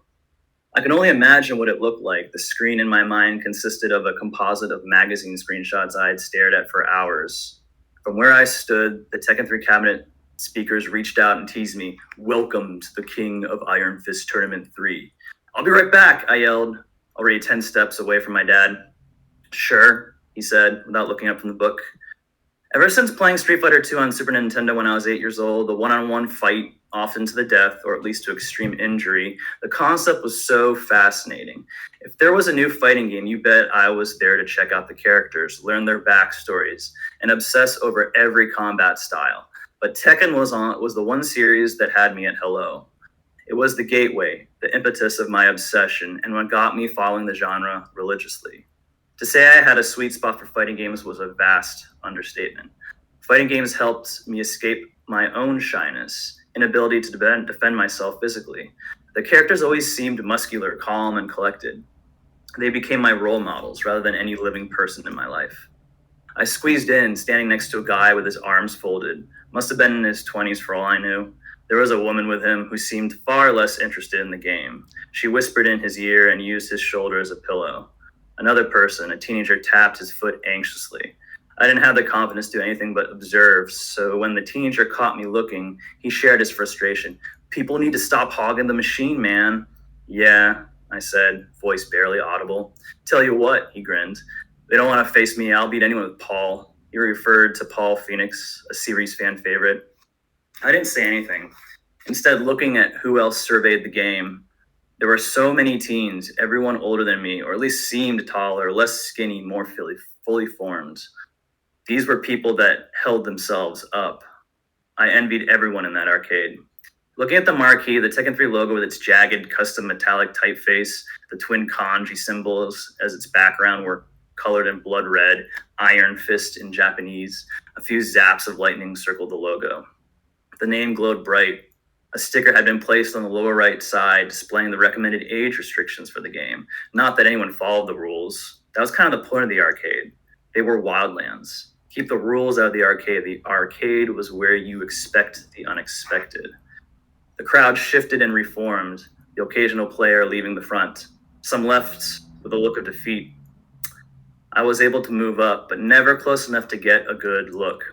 I can only imagine what it looked like. The screen in my mind consisted of a composite of magazine screenshots I had stared at for hours. From where I stood, the Tekken 3 cabinet speakers reached out and teased me, "Welcome to the King of Iron Fist Tournament 3. I'll be right back, I yelled, already 10 steps away from my dad. Sure, he said, without looking up from the book. Ever since playing Street Fighter 2 on Super Nintendo when I was 8 years old, the one-on-one fight, often to the death, or at least to extreme injury, the concept was so fascinating. If there was a new fighting game, you bet I was there to check out the characters, learn their backstories, and obsess over every combat style. But Tekken was the one series that had me at hello. It was the gateway, the impetus of my obsession, and what got me following the genre religiously. To say I had a sweet spot for fighting games was a vast understatement. Fighting games helped me escape my own shyness, inability to defend myself physically. The characters always seemed muscular, calm, and collected. They became my role models rather than any living person in my life. I squeezed in, standing next to a guy with his arms folded. Must have been in his 20s for all I knew. There was a woman with him who seemed far less interested in the game. She whispered in his ear and used his shoulder as a pillow. Another person, a teenager, tapped his foot anxiously. I didn't have the confidence to do anything but observe, so when the teenager caught me looking, he shared his frustration. People need to stop hogging the machine, man. Yeah, I said, voice barely audible. Tell you what, he grinned. They don't want to face me. I'll beat anyone with Paul. He referred to Paul Phoenix, a series fan favorite. I didn't say anything. Instead, looking at who else surveyed the game, there were so many teens, everyone older than me, or at least seemed taller, less skinny, more fully formed. These were people that held themselves up. I envied everyone in that arcade. Looking at the marquee, the Tekken 3 logo with its jagged, custom metallic typeface, the twin kanji symbols as its background were colored in blood red, iron fist in Japanese. A few zaps of lightning circled the logo. The name glowed bright. A sticker had been placed on the lower right side displaying the recommended age restrictions for the game. Not that anyone followed the rules. That was kind of the point of the arcade. They were wildlands. Keep the rules out of the arcade. The arcade was where you expect the unexpected. The crowd shifted and reformed, the occasional player leaving the front. Some left with a look of defeat. I was able to move up, but never close enough to get a good look.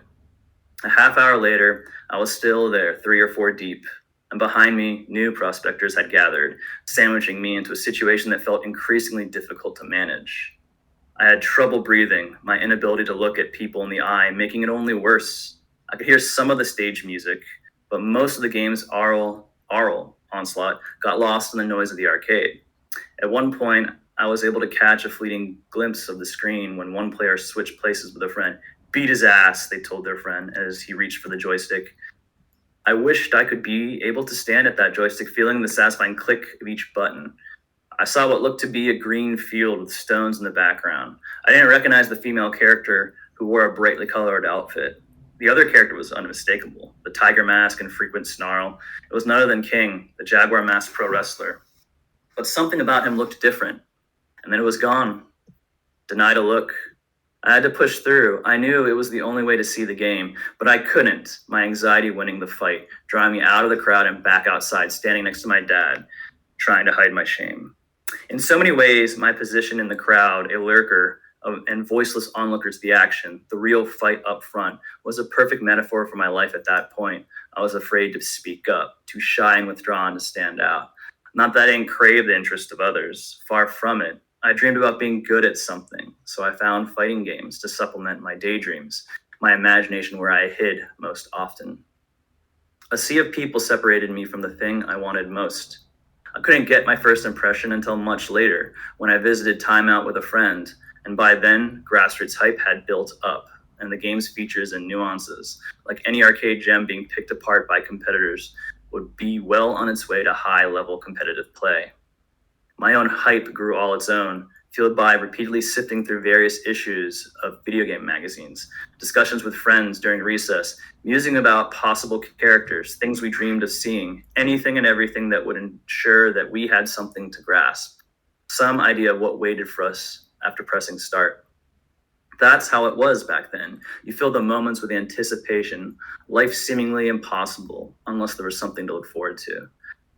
A half hour later, I was still there, 3 or 4 deep, and behind me, new prospectors had gathered, sandwiching me into a situation that felt increasingly difficult to manage. I had trouble breathing, my inability to look at people in the eye, making it only worse. I could hear some of the stage music, but most of the game's aural onslaught got lost in the noise of the arcade. At one point, I was able to catch a fleeting glimpse of the screen when one player switched places with a friend. Beat his ass, they told their friend as he reached for the joystick. I wished I could be able to stand at that joystick, feeling the satisfying click of each button. I saw what looked to be a green field with stones in the background. I didn't recognize the female character who wore a brightly colored outfit. The other character was unmistakable, the tiger mask and frequent snarl. It was none other than King, the Jaguar masked pro wrestler. But something about him looked different, and then it was gone. Denied a look. I had to push through. I knew it was the only way to see the game, but I couldn't, my anxiety winning the fight, drawing me out of the crowd and back outside, standing next to my dad, trying to hide my shame. In so many ways, my position in the crowd, a lurker, and voiceless onlookers to the action, the real fight up front, was a perfect metaphor for my life at that point. I was afraid to speak up, too shy and withdrawn to stand out. Not that I didn't crave the interest of others, far from it. I dreamed about being good at something, so I found fighting games to supplement my daydreams, my imagination where I hid most often. A sea of people separated me from the thing I wanted most. I couldn't get my first impression until much later, when I visited Time Out with a friend, and by then, grassroots hype had built up, and the game's features and nuances, like any arcade gem being picked apart by competitors, would be well on its way to high-level competitive play. My own hype grew all its own, fueled by repeatedly sifting through various issues of video game magazines, discussions with friends during recess, musing about possible characters, things we dreamed of seeing, anything and everything that would ensure that we had something to grasp, some idea of what waited for us after pressing start. That's how it was back then. You filled the moments with anticipation, life seemingly impossible unless there was something to look forward to.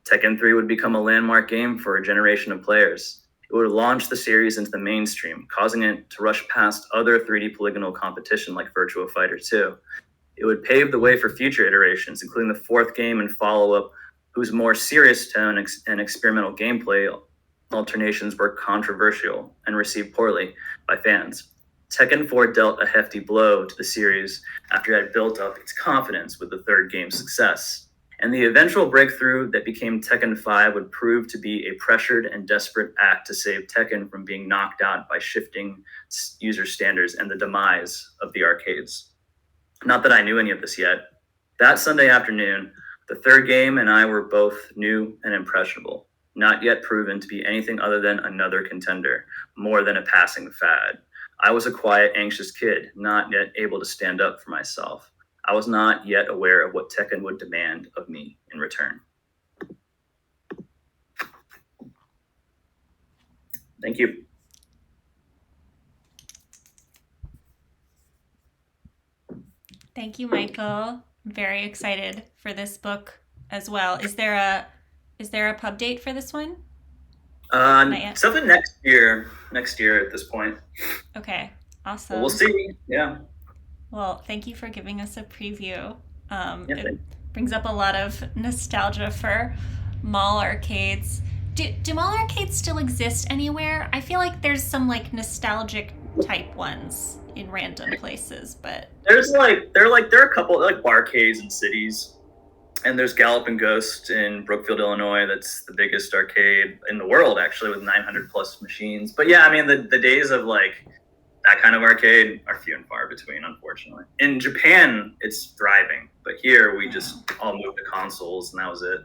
Tekken 3 would become a landmark game for a generation of players. It would launch the series into the mainstream, causing it to rush past other 3D polygonal competition like Virtua Fighter 2. It would pave the way for future iterations, including the 4th game and follow-up, whose more serious tone and experimental gameplay alternations were controversial and received poorly by fans. Tekken 4 dealt a hefty blow to the series after it had built up its confidence with the 3rd game's success. And the eventual breakthrough that became Tekken 5 would prove to be a pressured and desperate act to save Tekken from being knocked out by shifting user standards and the demise of the arcades. Not that I knew any of this yet. That Sunday afternoon, the 3rd game and I were both new and impressionable. not yet proven to be anything other than another contender, more than a passing fad. I was a quiet, anxious kid, not yet able to stand up for myself. I was not yet aware of what Tekken would demand of me in return. Thank you. Thank you, Michael. I'm very excited for this book as well. Is there a pub date for this one? Not yet. Something next year at this point. Okay, awesome. But we'll see. Yeah. Well, thank you for giving us a preview. Yeah, It brings up a lot of nostalgia for mall arcades. Do mall arcades still exist anywhere? I feel like there's some like nostalgic type ones in random places, but there are a couple like barcades in cities. And there's Gallop and Ghost in Brookfield, Illinois. That's the biggest arcade in the world, actually, with 900 plus machines. But yeah, I mean, the days of like that kind of arcade are few and far between, unfortunately. In Japan, it's thriving, but here we just all moved to consoles, and that was it.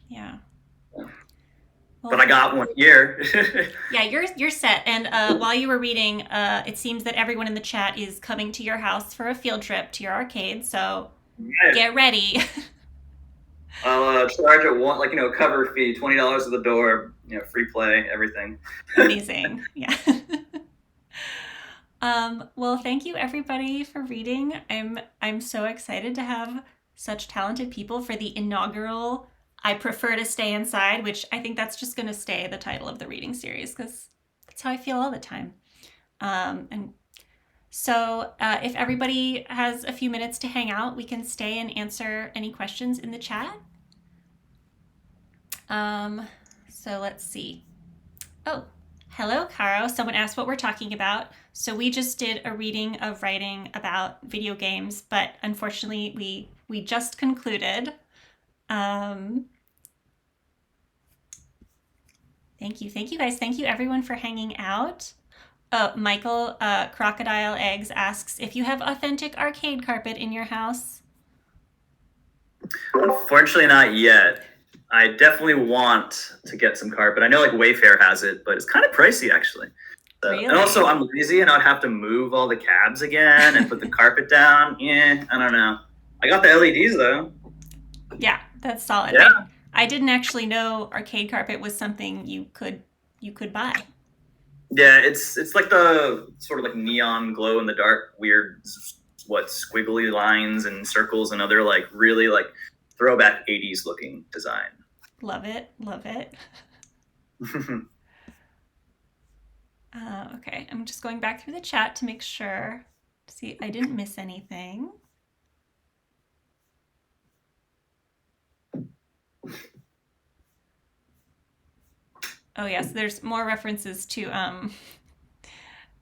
Yeah. Well, but I got one here. Yeah, you're set. And while you were reading, it seems that everyone in the chat is coming to your house for a field trip to your arcade. So. Get ready. I'll charge a cover fee, $20 at the door, free play, everything. Amazing. Yeah. Well, thank you everybody for reading. I'm so excited to have such talented people for the inaugural I Prefer to Stay Inside, which I think that's just going to stay the title of the reading series because that's how I feel all the time. So if everybody has a few minutes to hang out, we can stay and answer any questions in the chat. So let's see. Oh, hello, Caro. Someone asked what we're talking about. So we just did a reading of writing about video games, but unfortunately we just concluded. Thank you guys. Thank you everyone for hanging out. Michael Crocodile Eggs asks if you have authentic arcade carpet in your house. Unfortunately, not yet. I definitely want to get some carpet. I know like Wayfair has it, but it's kind of pricey actually. Really? And also I'm lazy and I'd have to move all the cabs again and put the carpet down. Yeah, I don't know. I got the LEDs though. Yeah, that's solid. Yeah. I didn't actually know arcade carpet was something you could buy. Yeah, it's like the sort of like neon glow in the dark, weird, squiggly lines and circles and other like really like throwback 80s looking design. Love it. Okay, I'm just going back through the chat to make sure. See, I didn't miss anything. Oh yes, there's more references to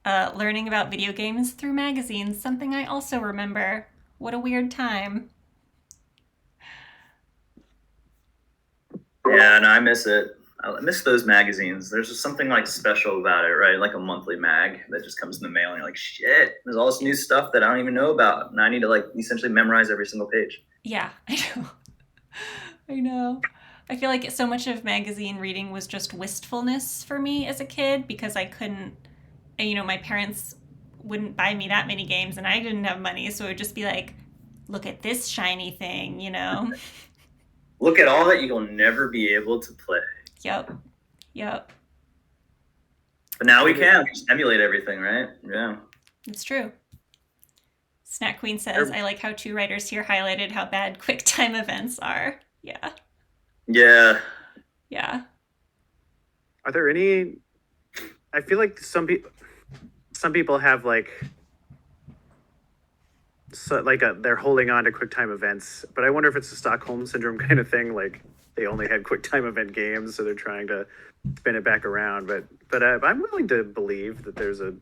learning about video games through magazines, something I also remember. What a weird time. Yeah, no, I miss it. I miss those magazines. There's just something like special about it, right? Like a monthly mag that just comes in the mail and you're like, shit, there's all this new stuff that I don't even know about. And I need to like essentially memorize every single page. Yeah, I know. I feel like so much of magazine reading was just wistfulness for me as a kid because I couldn't, my parents wouldn't buy me that many games and I didn't have money. So it would just be like, look at this shiny thing, Look at all that you'll never be able to play. Yep. But now we can. We just emulate everything, right? Yeah. It's true. Snack Queen says, I like how two writers here highlighted how bad QuickTime events are. Yeah. Are there any? I feel like some people have they're holding on to QuickTime events, but I wonder if it's a Stockholm syndrome kind of thing. Like they only had QuickTime event games, so they're trying to spin it back around. But I'm willing to believe that there's a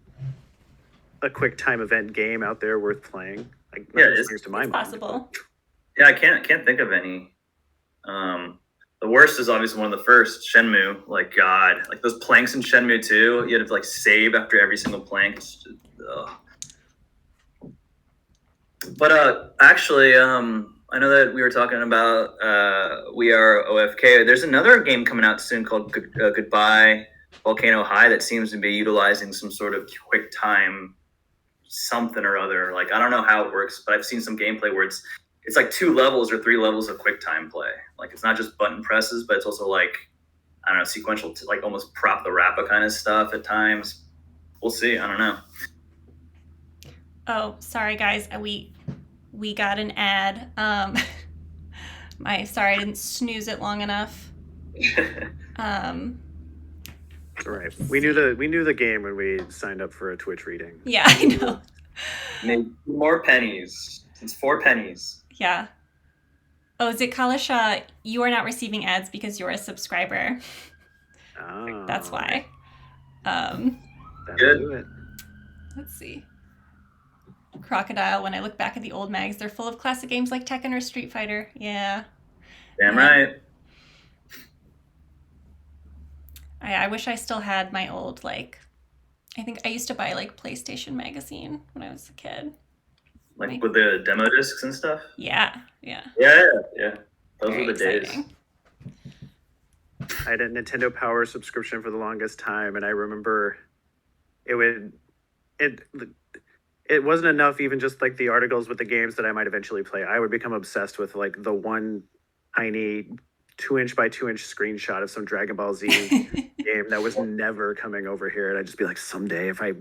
QuickTime event game out there worth playing. It's possible. Yeah, I can't think of any. The worst is obviously one of the first, Shenmue. Like God, like those planks in Shenmue 2, you had to save after every single plank. It's just, ugh. But actually, I know that we were talking about We Are OFK. There's another game coming out soon called Goodbye Volcano High that seems to be utilizing some sort of quick time something or other. Like, I don't know how it works, but I've seen some gameplay where it's like 2 levels or 3 levels of quick time play. Like, it's not just button presses, but it's also like, I don't know, sequential, like almost prop the rappa kind of stuff at times. We'll see. I don't know. Oh, sorry guys, we got an ad. Sorry, I didn't snooze it long enough. All right. We knew the game when we signed up for a Twitch reading. Yeah, I know. Maybe more pennies. It's 4 pennies. Yeah. Oh, is it Kalisha? You are not receiving ads because you're a subscriber. Oh, That's why. that'll Good. do it. Let's see. Crocodile, when I look back at the old mags, they're full of classic games like Tekken or Street Fighter. Yeah. Damn right. I wish I still had my old, like, I think I used to buy, like, PlayStation Magazine when I was a kid. Like with the demo discs and stuff. Yeah. Yeah. Those Very were the days. exciting. I had a Nintendo Power subscription for the longest time, and I remember it wasn't enough, even just like the articles with the games that I might eventually play. I would become obsessed with like the one tiny 2-inch by 2-inch screenshot of some Dragon Ball Z game that was never coming over here, and I'd just be like, someday if I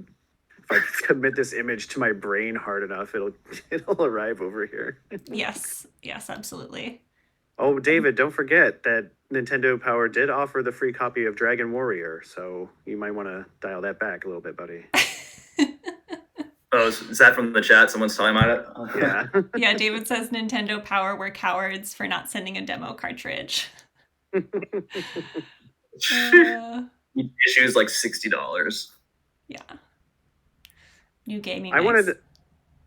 commit this image to my brain hard enough, it'll arrive over here. Yes, absolutely. Oh, David, don't forget that Nintendo Power did offer the free copy of Dragon Warrior, so you might want to dial that back a little bit, buddy. Oh, is that from the chat? Someone's talking about it? Yeah. Yeah, David says Nintendo Power were cowards for not sending a demo cartridge. Each issue is like $60. Yeah. New gaming. I mix. wanted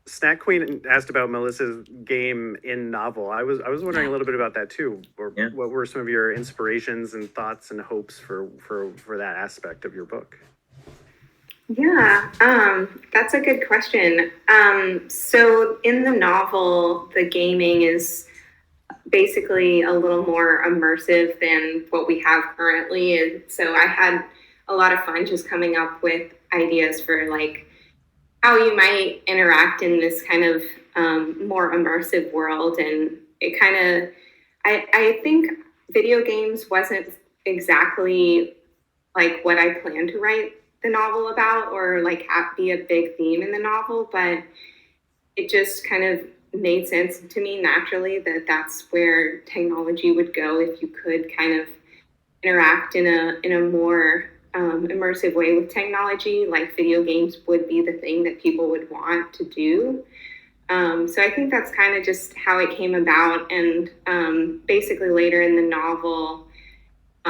Snack Queen asked about Melissa's game in novel. I was wondering a little bit about that too. Or Yeah. what were some of your inspirations and thoughts and hopes for that aspect of your book? Yeah, that's a good question. So in the novel, the gaming is basically a little more immersive than what we have currently. And so I had a lot of fun just coming up with ideas for like how you might interact in this kind of more immersive world. And it kind of, I think video games wasn't exactly like what I planned to write the novel about or like be a big theme in the novel, but it just kind of made sense to me naturally that that's where technology would go if you could kind of interact in a more immersive way with technology. Like video games would be the thing that people would want to do. So I think that's kind of just how it came about. And basically later in the novel,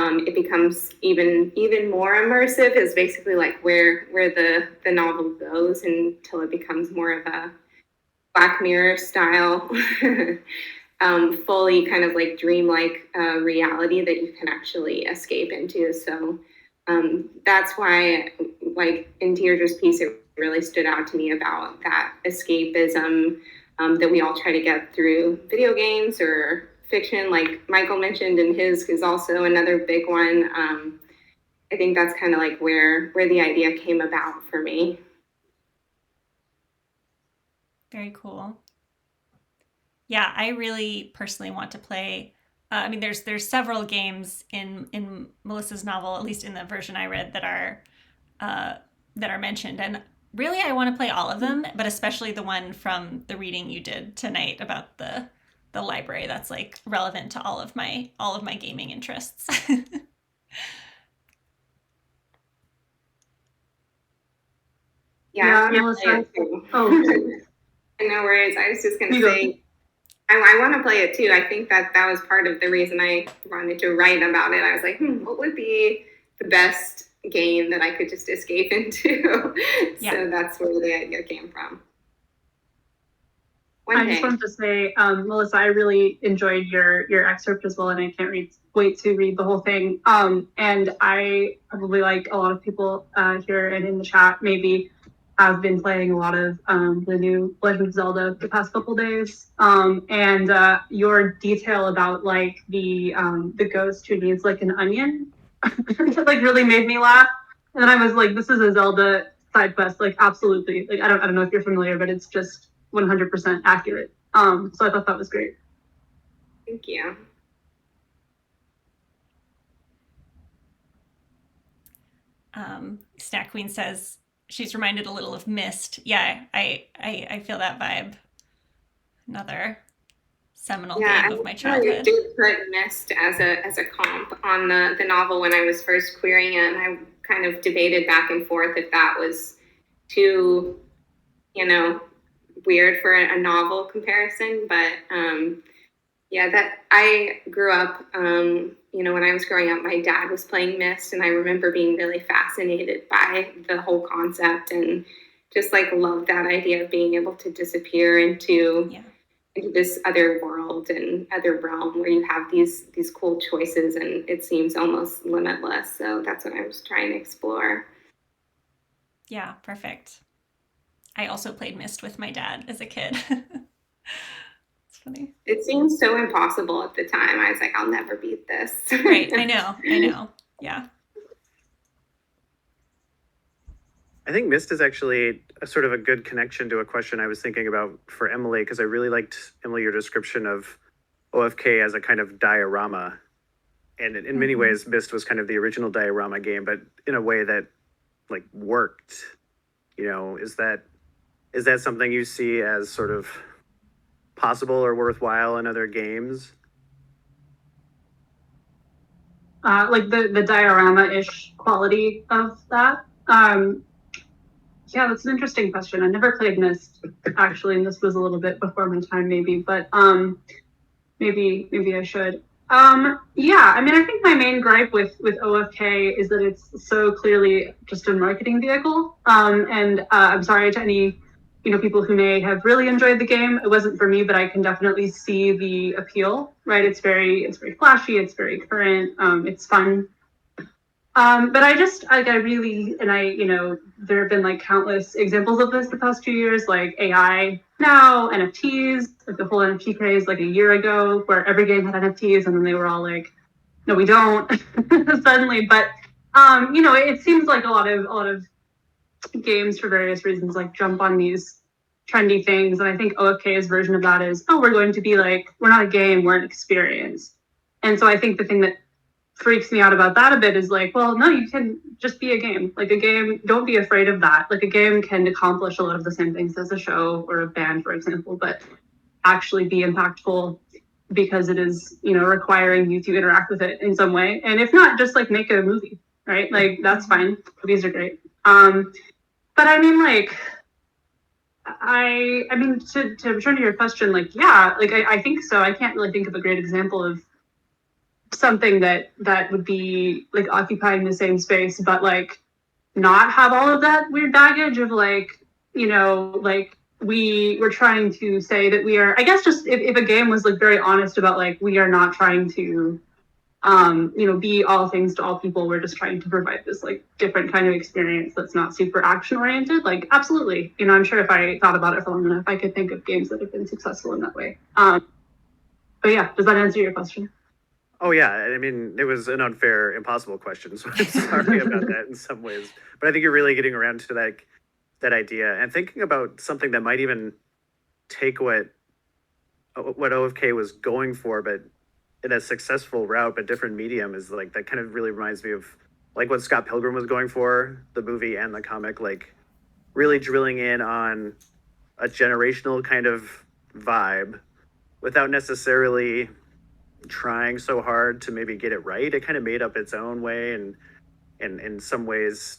it becomes even more immersive is basically like where the novel goes until it becomes more of a Black Mirror style, fully kind of like dreamlike reality that you can actually escape into. So that's why, like in Deirdre's piece, it really stood out to me about that escapism that we all try to get through video games or fiction, like Michael mentioned in his, is also another big one. I think that's kind of like where the idea came about for me. Very cool. Yeah, I really personally want to play. I mean, there's several games in Melissa's novel, at least in the version I read, that are mentioned, and really I want to play all of them, but especially the one from the reading you did tonight about the library. That's like relevant to all of my gaming interests. Yeah, Melissa. Oh, no worries. I was just going to say, I want to play it too. I think that was part of the reason I wanted to write about it. I was like, what would be the best game that I could just escape into? Yeah. So that's where the idea came from. I just wanted to say, Melissa, I really enjoyed your excerpt as well, and I can't wait to read the whole thing. And I probably, like a lot of people here and in the chat, maybe have been playing a lot of the new Legend of Zelda the past couple days, and your detail about like the ghost who needs like an onion, like really made me laugh. And then I was like, this is a Zelda side quest, like absolutely. Like I don't know if you're familiar, but it's just 100% accurate. So I thought that was great. Thank you. Snack Queen says she's reminded a little of Myst. Yeah, I feel that vibe. Another seminal game of my childhood. I did put Myst as a comp on the novel when I was first querying it, and I kind of debated back and forth if that was too, weird for a novel comparison. But that I grew up, when I was growing up, my dad was playing Myst, and I remember being really fascinated by the whole concept and just like loved that idea of being able to disappear into this other world and other realm where you have these cool choices and it seems almost limitless. So that's what I was trying to explore. Yeah, perfect. I also played Myst with my dad as a kid. It's funny. It seemed so impossible at the time. I was like, I'll never beat this. Right, I know. Yeah. I think Myst is actually a sort of a good connection to a question I was thinking about for Emily, because I really liked, Emily, your description of OFK as a kind of diorama. And in many ways, Myst was kind of the original diorama game, but in a way that like worked. Is that something you see as sort of possible or worthwhile in other games? Like the diorama-ish quality of that. Yeah, that's an interesting question. I never played Myst, actually, and this was a little bit before my time, maybe, but maybe I should. I think my main gripe with OFK is that it's so clearly just a marketing vehicle. And I'm sorry to any people who may have really enjoyed the game. It wasn't for me, but I can definitely see the appeal. Right? It's very flashy. It's very current. It's fun. But there have been like countless examples of this the past few years, like AI now, NFTs, like the whole NFT craze like a year ago, where every game had NFTs and then they were all like, no, we don't suddenly. But, it seems like a lot of games for various reasons, like jump on these trendy things. And I think OFK's version of that is, we're going to be like, we're not a game, we're an experience. And so I think the thing that freaks me out about that a bit is like, well, no, you can just be a game. Like a game, don't be afraid of that. Like a game can accomplish a lot of the same things as a show or a band, for example, but actually be impactful because it is, requiring you to interact with it in some way. And if not, just like make a movie, right? Like that's fine. Movies are great. But I mean, like, to return to your question, like, yeah, like I think so. I can't really think of a great example of something that would be like occupying the same space, but like not have all of that weird baggage of like, like we're trying to say that we are, I guess, just if a game was like very honest about like, we are not trying to, be all things to all people. We're just trying to provide this like different kind of experience that's not super action oriented. Like, absolutely. I'm sure if I thought about it for long enough, I could think of games that have been successful in that way. But yeah, does that answer your question? Oh, yeah. I mean, it was an unfair, impossible question, so I'm sorry about that in some ways. But I think you're really getting around to that idea and thinking about something that might even take what OFK was going for, but in a successful route, but different medium, is like, that kind of really reminds me of like what Scott Pilgrim was going for, the movie and the comic, like really drilling in on a generational kind of vibe without necessarily trying so hard to maybe get it right. It kind of made up its own way and in some ways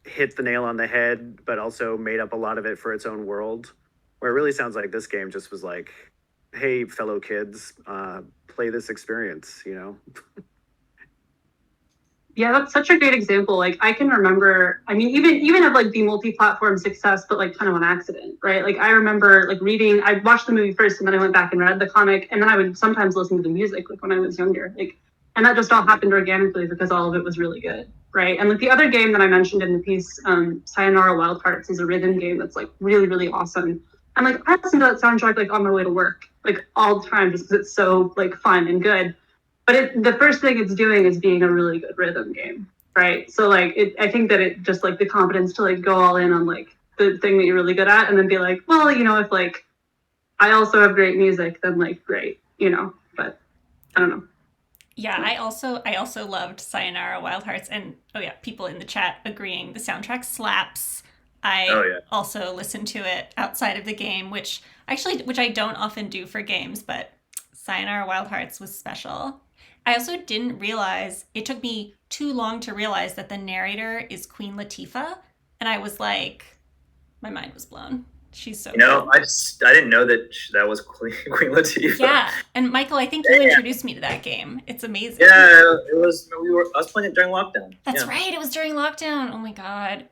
hit the nail on the head, but also made up a lot of it for its own world, where it really sounds like this game just was like, hey, fellow kids, play this experience, Yeah, that's such a great example. Like I can remember, I mean, even of like the multi-platform success, but like kind of on accident, right? Like I remember like reading, I watched the movie first and then I went back and read the comic, and then I would sometimes listen to the music like when I was younger. Like, and that just all happened organically because all of it was really good. right? And like the other game that I mentioned in the piece, Sayonara Wild Hearts, is a rhythm game that's like really, really awesome. And like I listen to that soundtrack like on my way to work, like all the time, just because it's so like fun and good. But the first thing it's doing is being a really good rhythm game, right? So like I think that it just like the confidence to like go all in on like the thing that you're really good at, and then be like, well, you know, if like I also have great music, then like great, you know. But I don't know. Yeah, I also loved Sayonara Wild Hearts, and oh yeah, people in the chat agreeing the soundtrack slaps. I also listened to it outside of the game, which I don't often do for games, but Sayonara Wild Hearts was special. I also didn't realize, it took me too long to realize that the narrator is Queen Latifah, and I was like, my mind was blown. She's so You know, good. I didn't know that was Queen Latifah. Yeah, and Michael, I think you introduced me to that game. It's amazing. Yeah, it was. I was playing it during lockdown. That's right. It was during lockdown. Oh my god.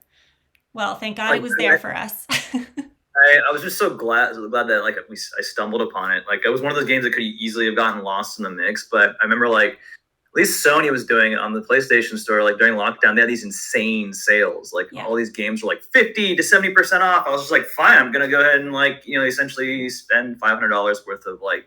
Well, thank God it was there for us. I was just so glad that like I stumbled upon it. Like it was one of those games that could easily have gotten lost in the mix. But I remember like at least Sony was doing it on the PlayStation Store. Like during lockdown, they had these insane sales. Like all these games were like 50 to 70% off. I was just like, fine, I'm gonna go ahead and like essentially spend $500 worth of like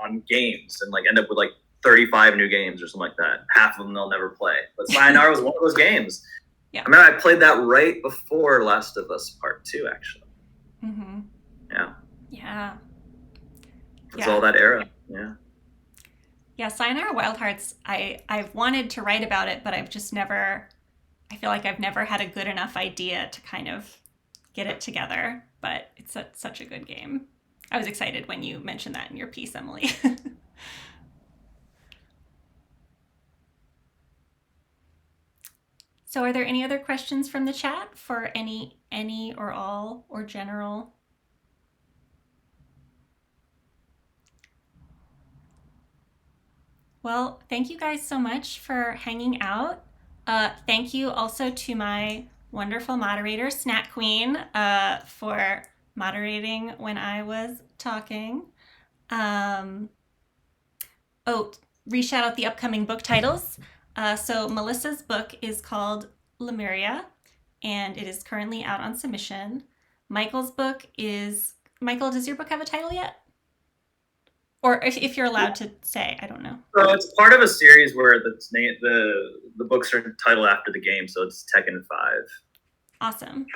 on games and like end up with like 35 new games or something like that. Half of them they'll never play. But Sayonara was one of those games. Yeah. I remember I played that right before Last of Us Part 2, actually. Mm-hmm. Yeah. Yeah. It's all that era. Yeah. Yeah, Sayonara Wild Hearts, I've wanted to write about it, but I feel like I've never had a good enough idea to kind of get it together. But it's such a good game. I was excited when you mentioned that in your piece, Emily. So are there any other questions from the chat for any or all or general? Well, thank you guys so much for hanging out. Thank you also to my wonderful moderator, Snack Queen, for moderating when I was talking. Re-shout out the upcoming book titles. So Melissa's book is called Lemuria, and it is currently out on submission. Michael's book is... Michael, does your book have a title yet? Or if you're allowed to say, I don't know. So it's part of a series where the books are titled after the game, so it's Tekken 5. Awesome.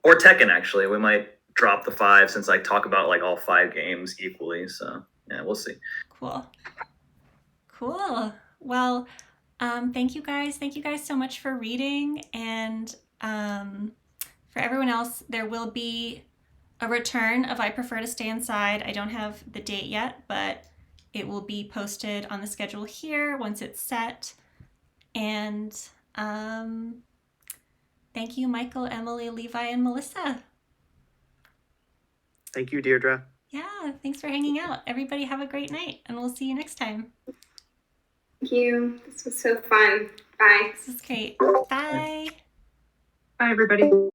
Or Tekken, actually. We might drop the 5 since I talk about like all 5 games equally, so yeah, we'll see. Cool. Well, thank you guys. Thank you guys so much for reading. And for everyone else, there will be a return of I Prefer to Stay Inside. I don't have the date yet, but it will be posted on the schedule here once it's set. And thank you, Michael, Emily, Levi, and Melissa. Thank you, Deirdre. Yeah, thanks for hanging out. Everybody have a great night, and we'll see you next time. Thank you. This was so fun. Bye. This is great. Bye. Bye, everybody.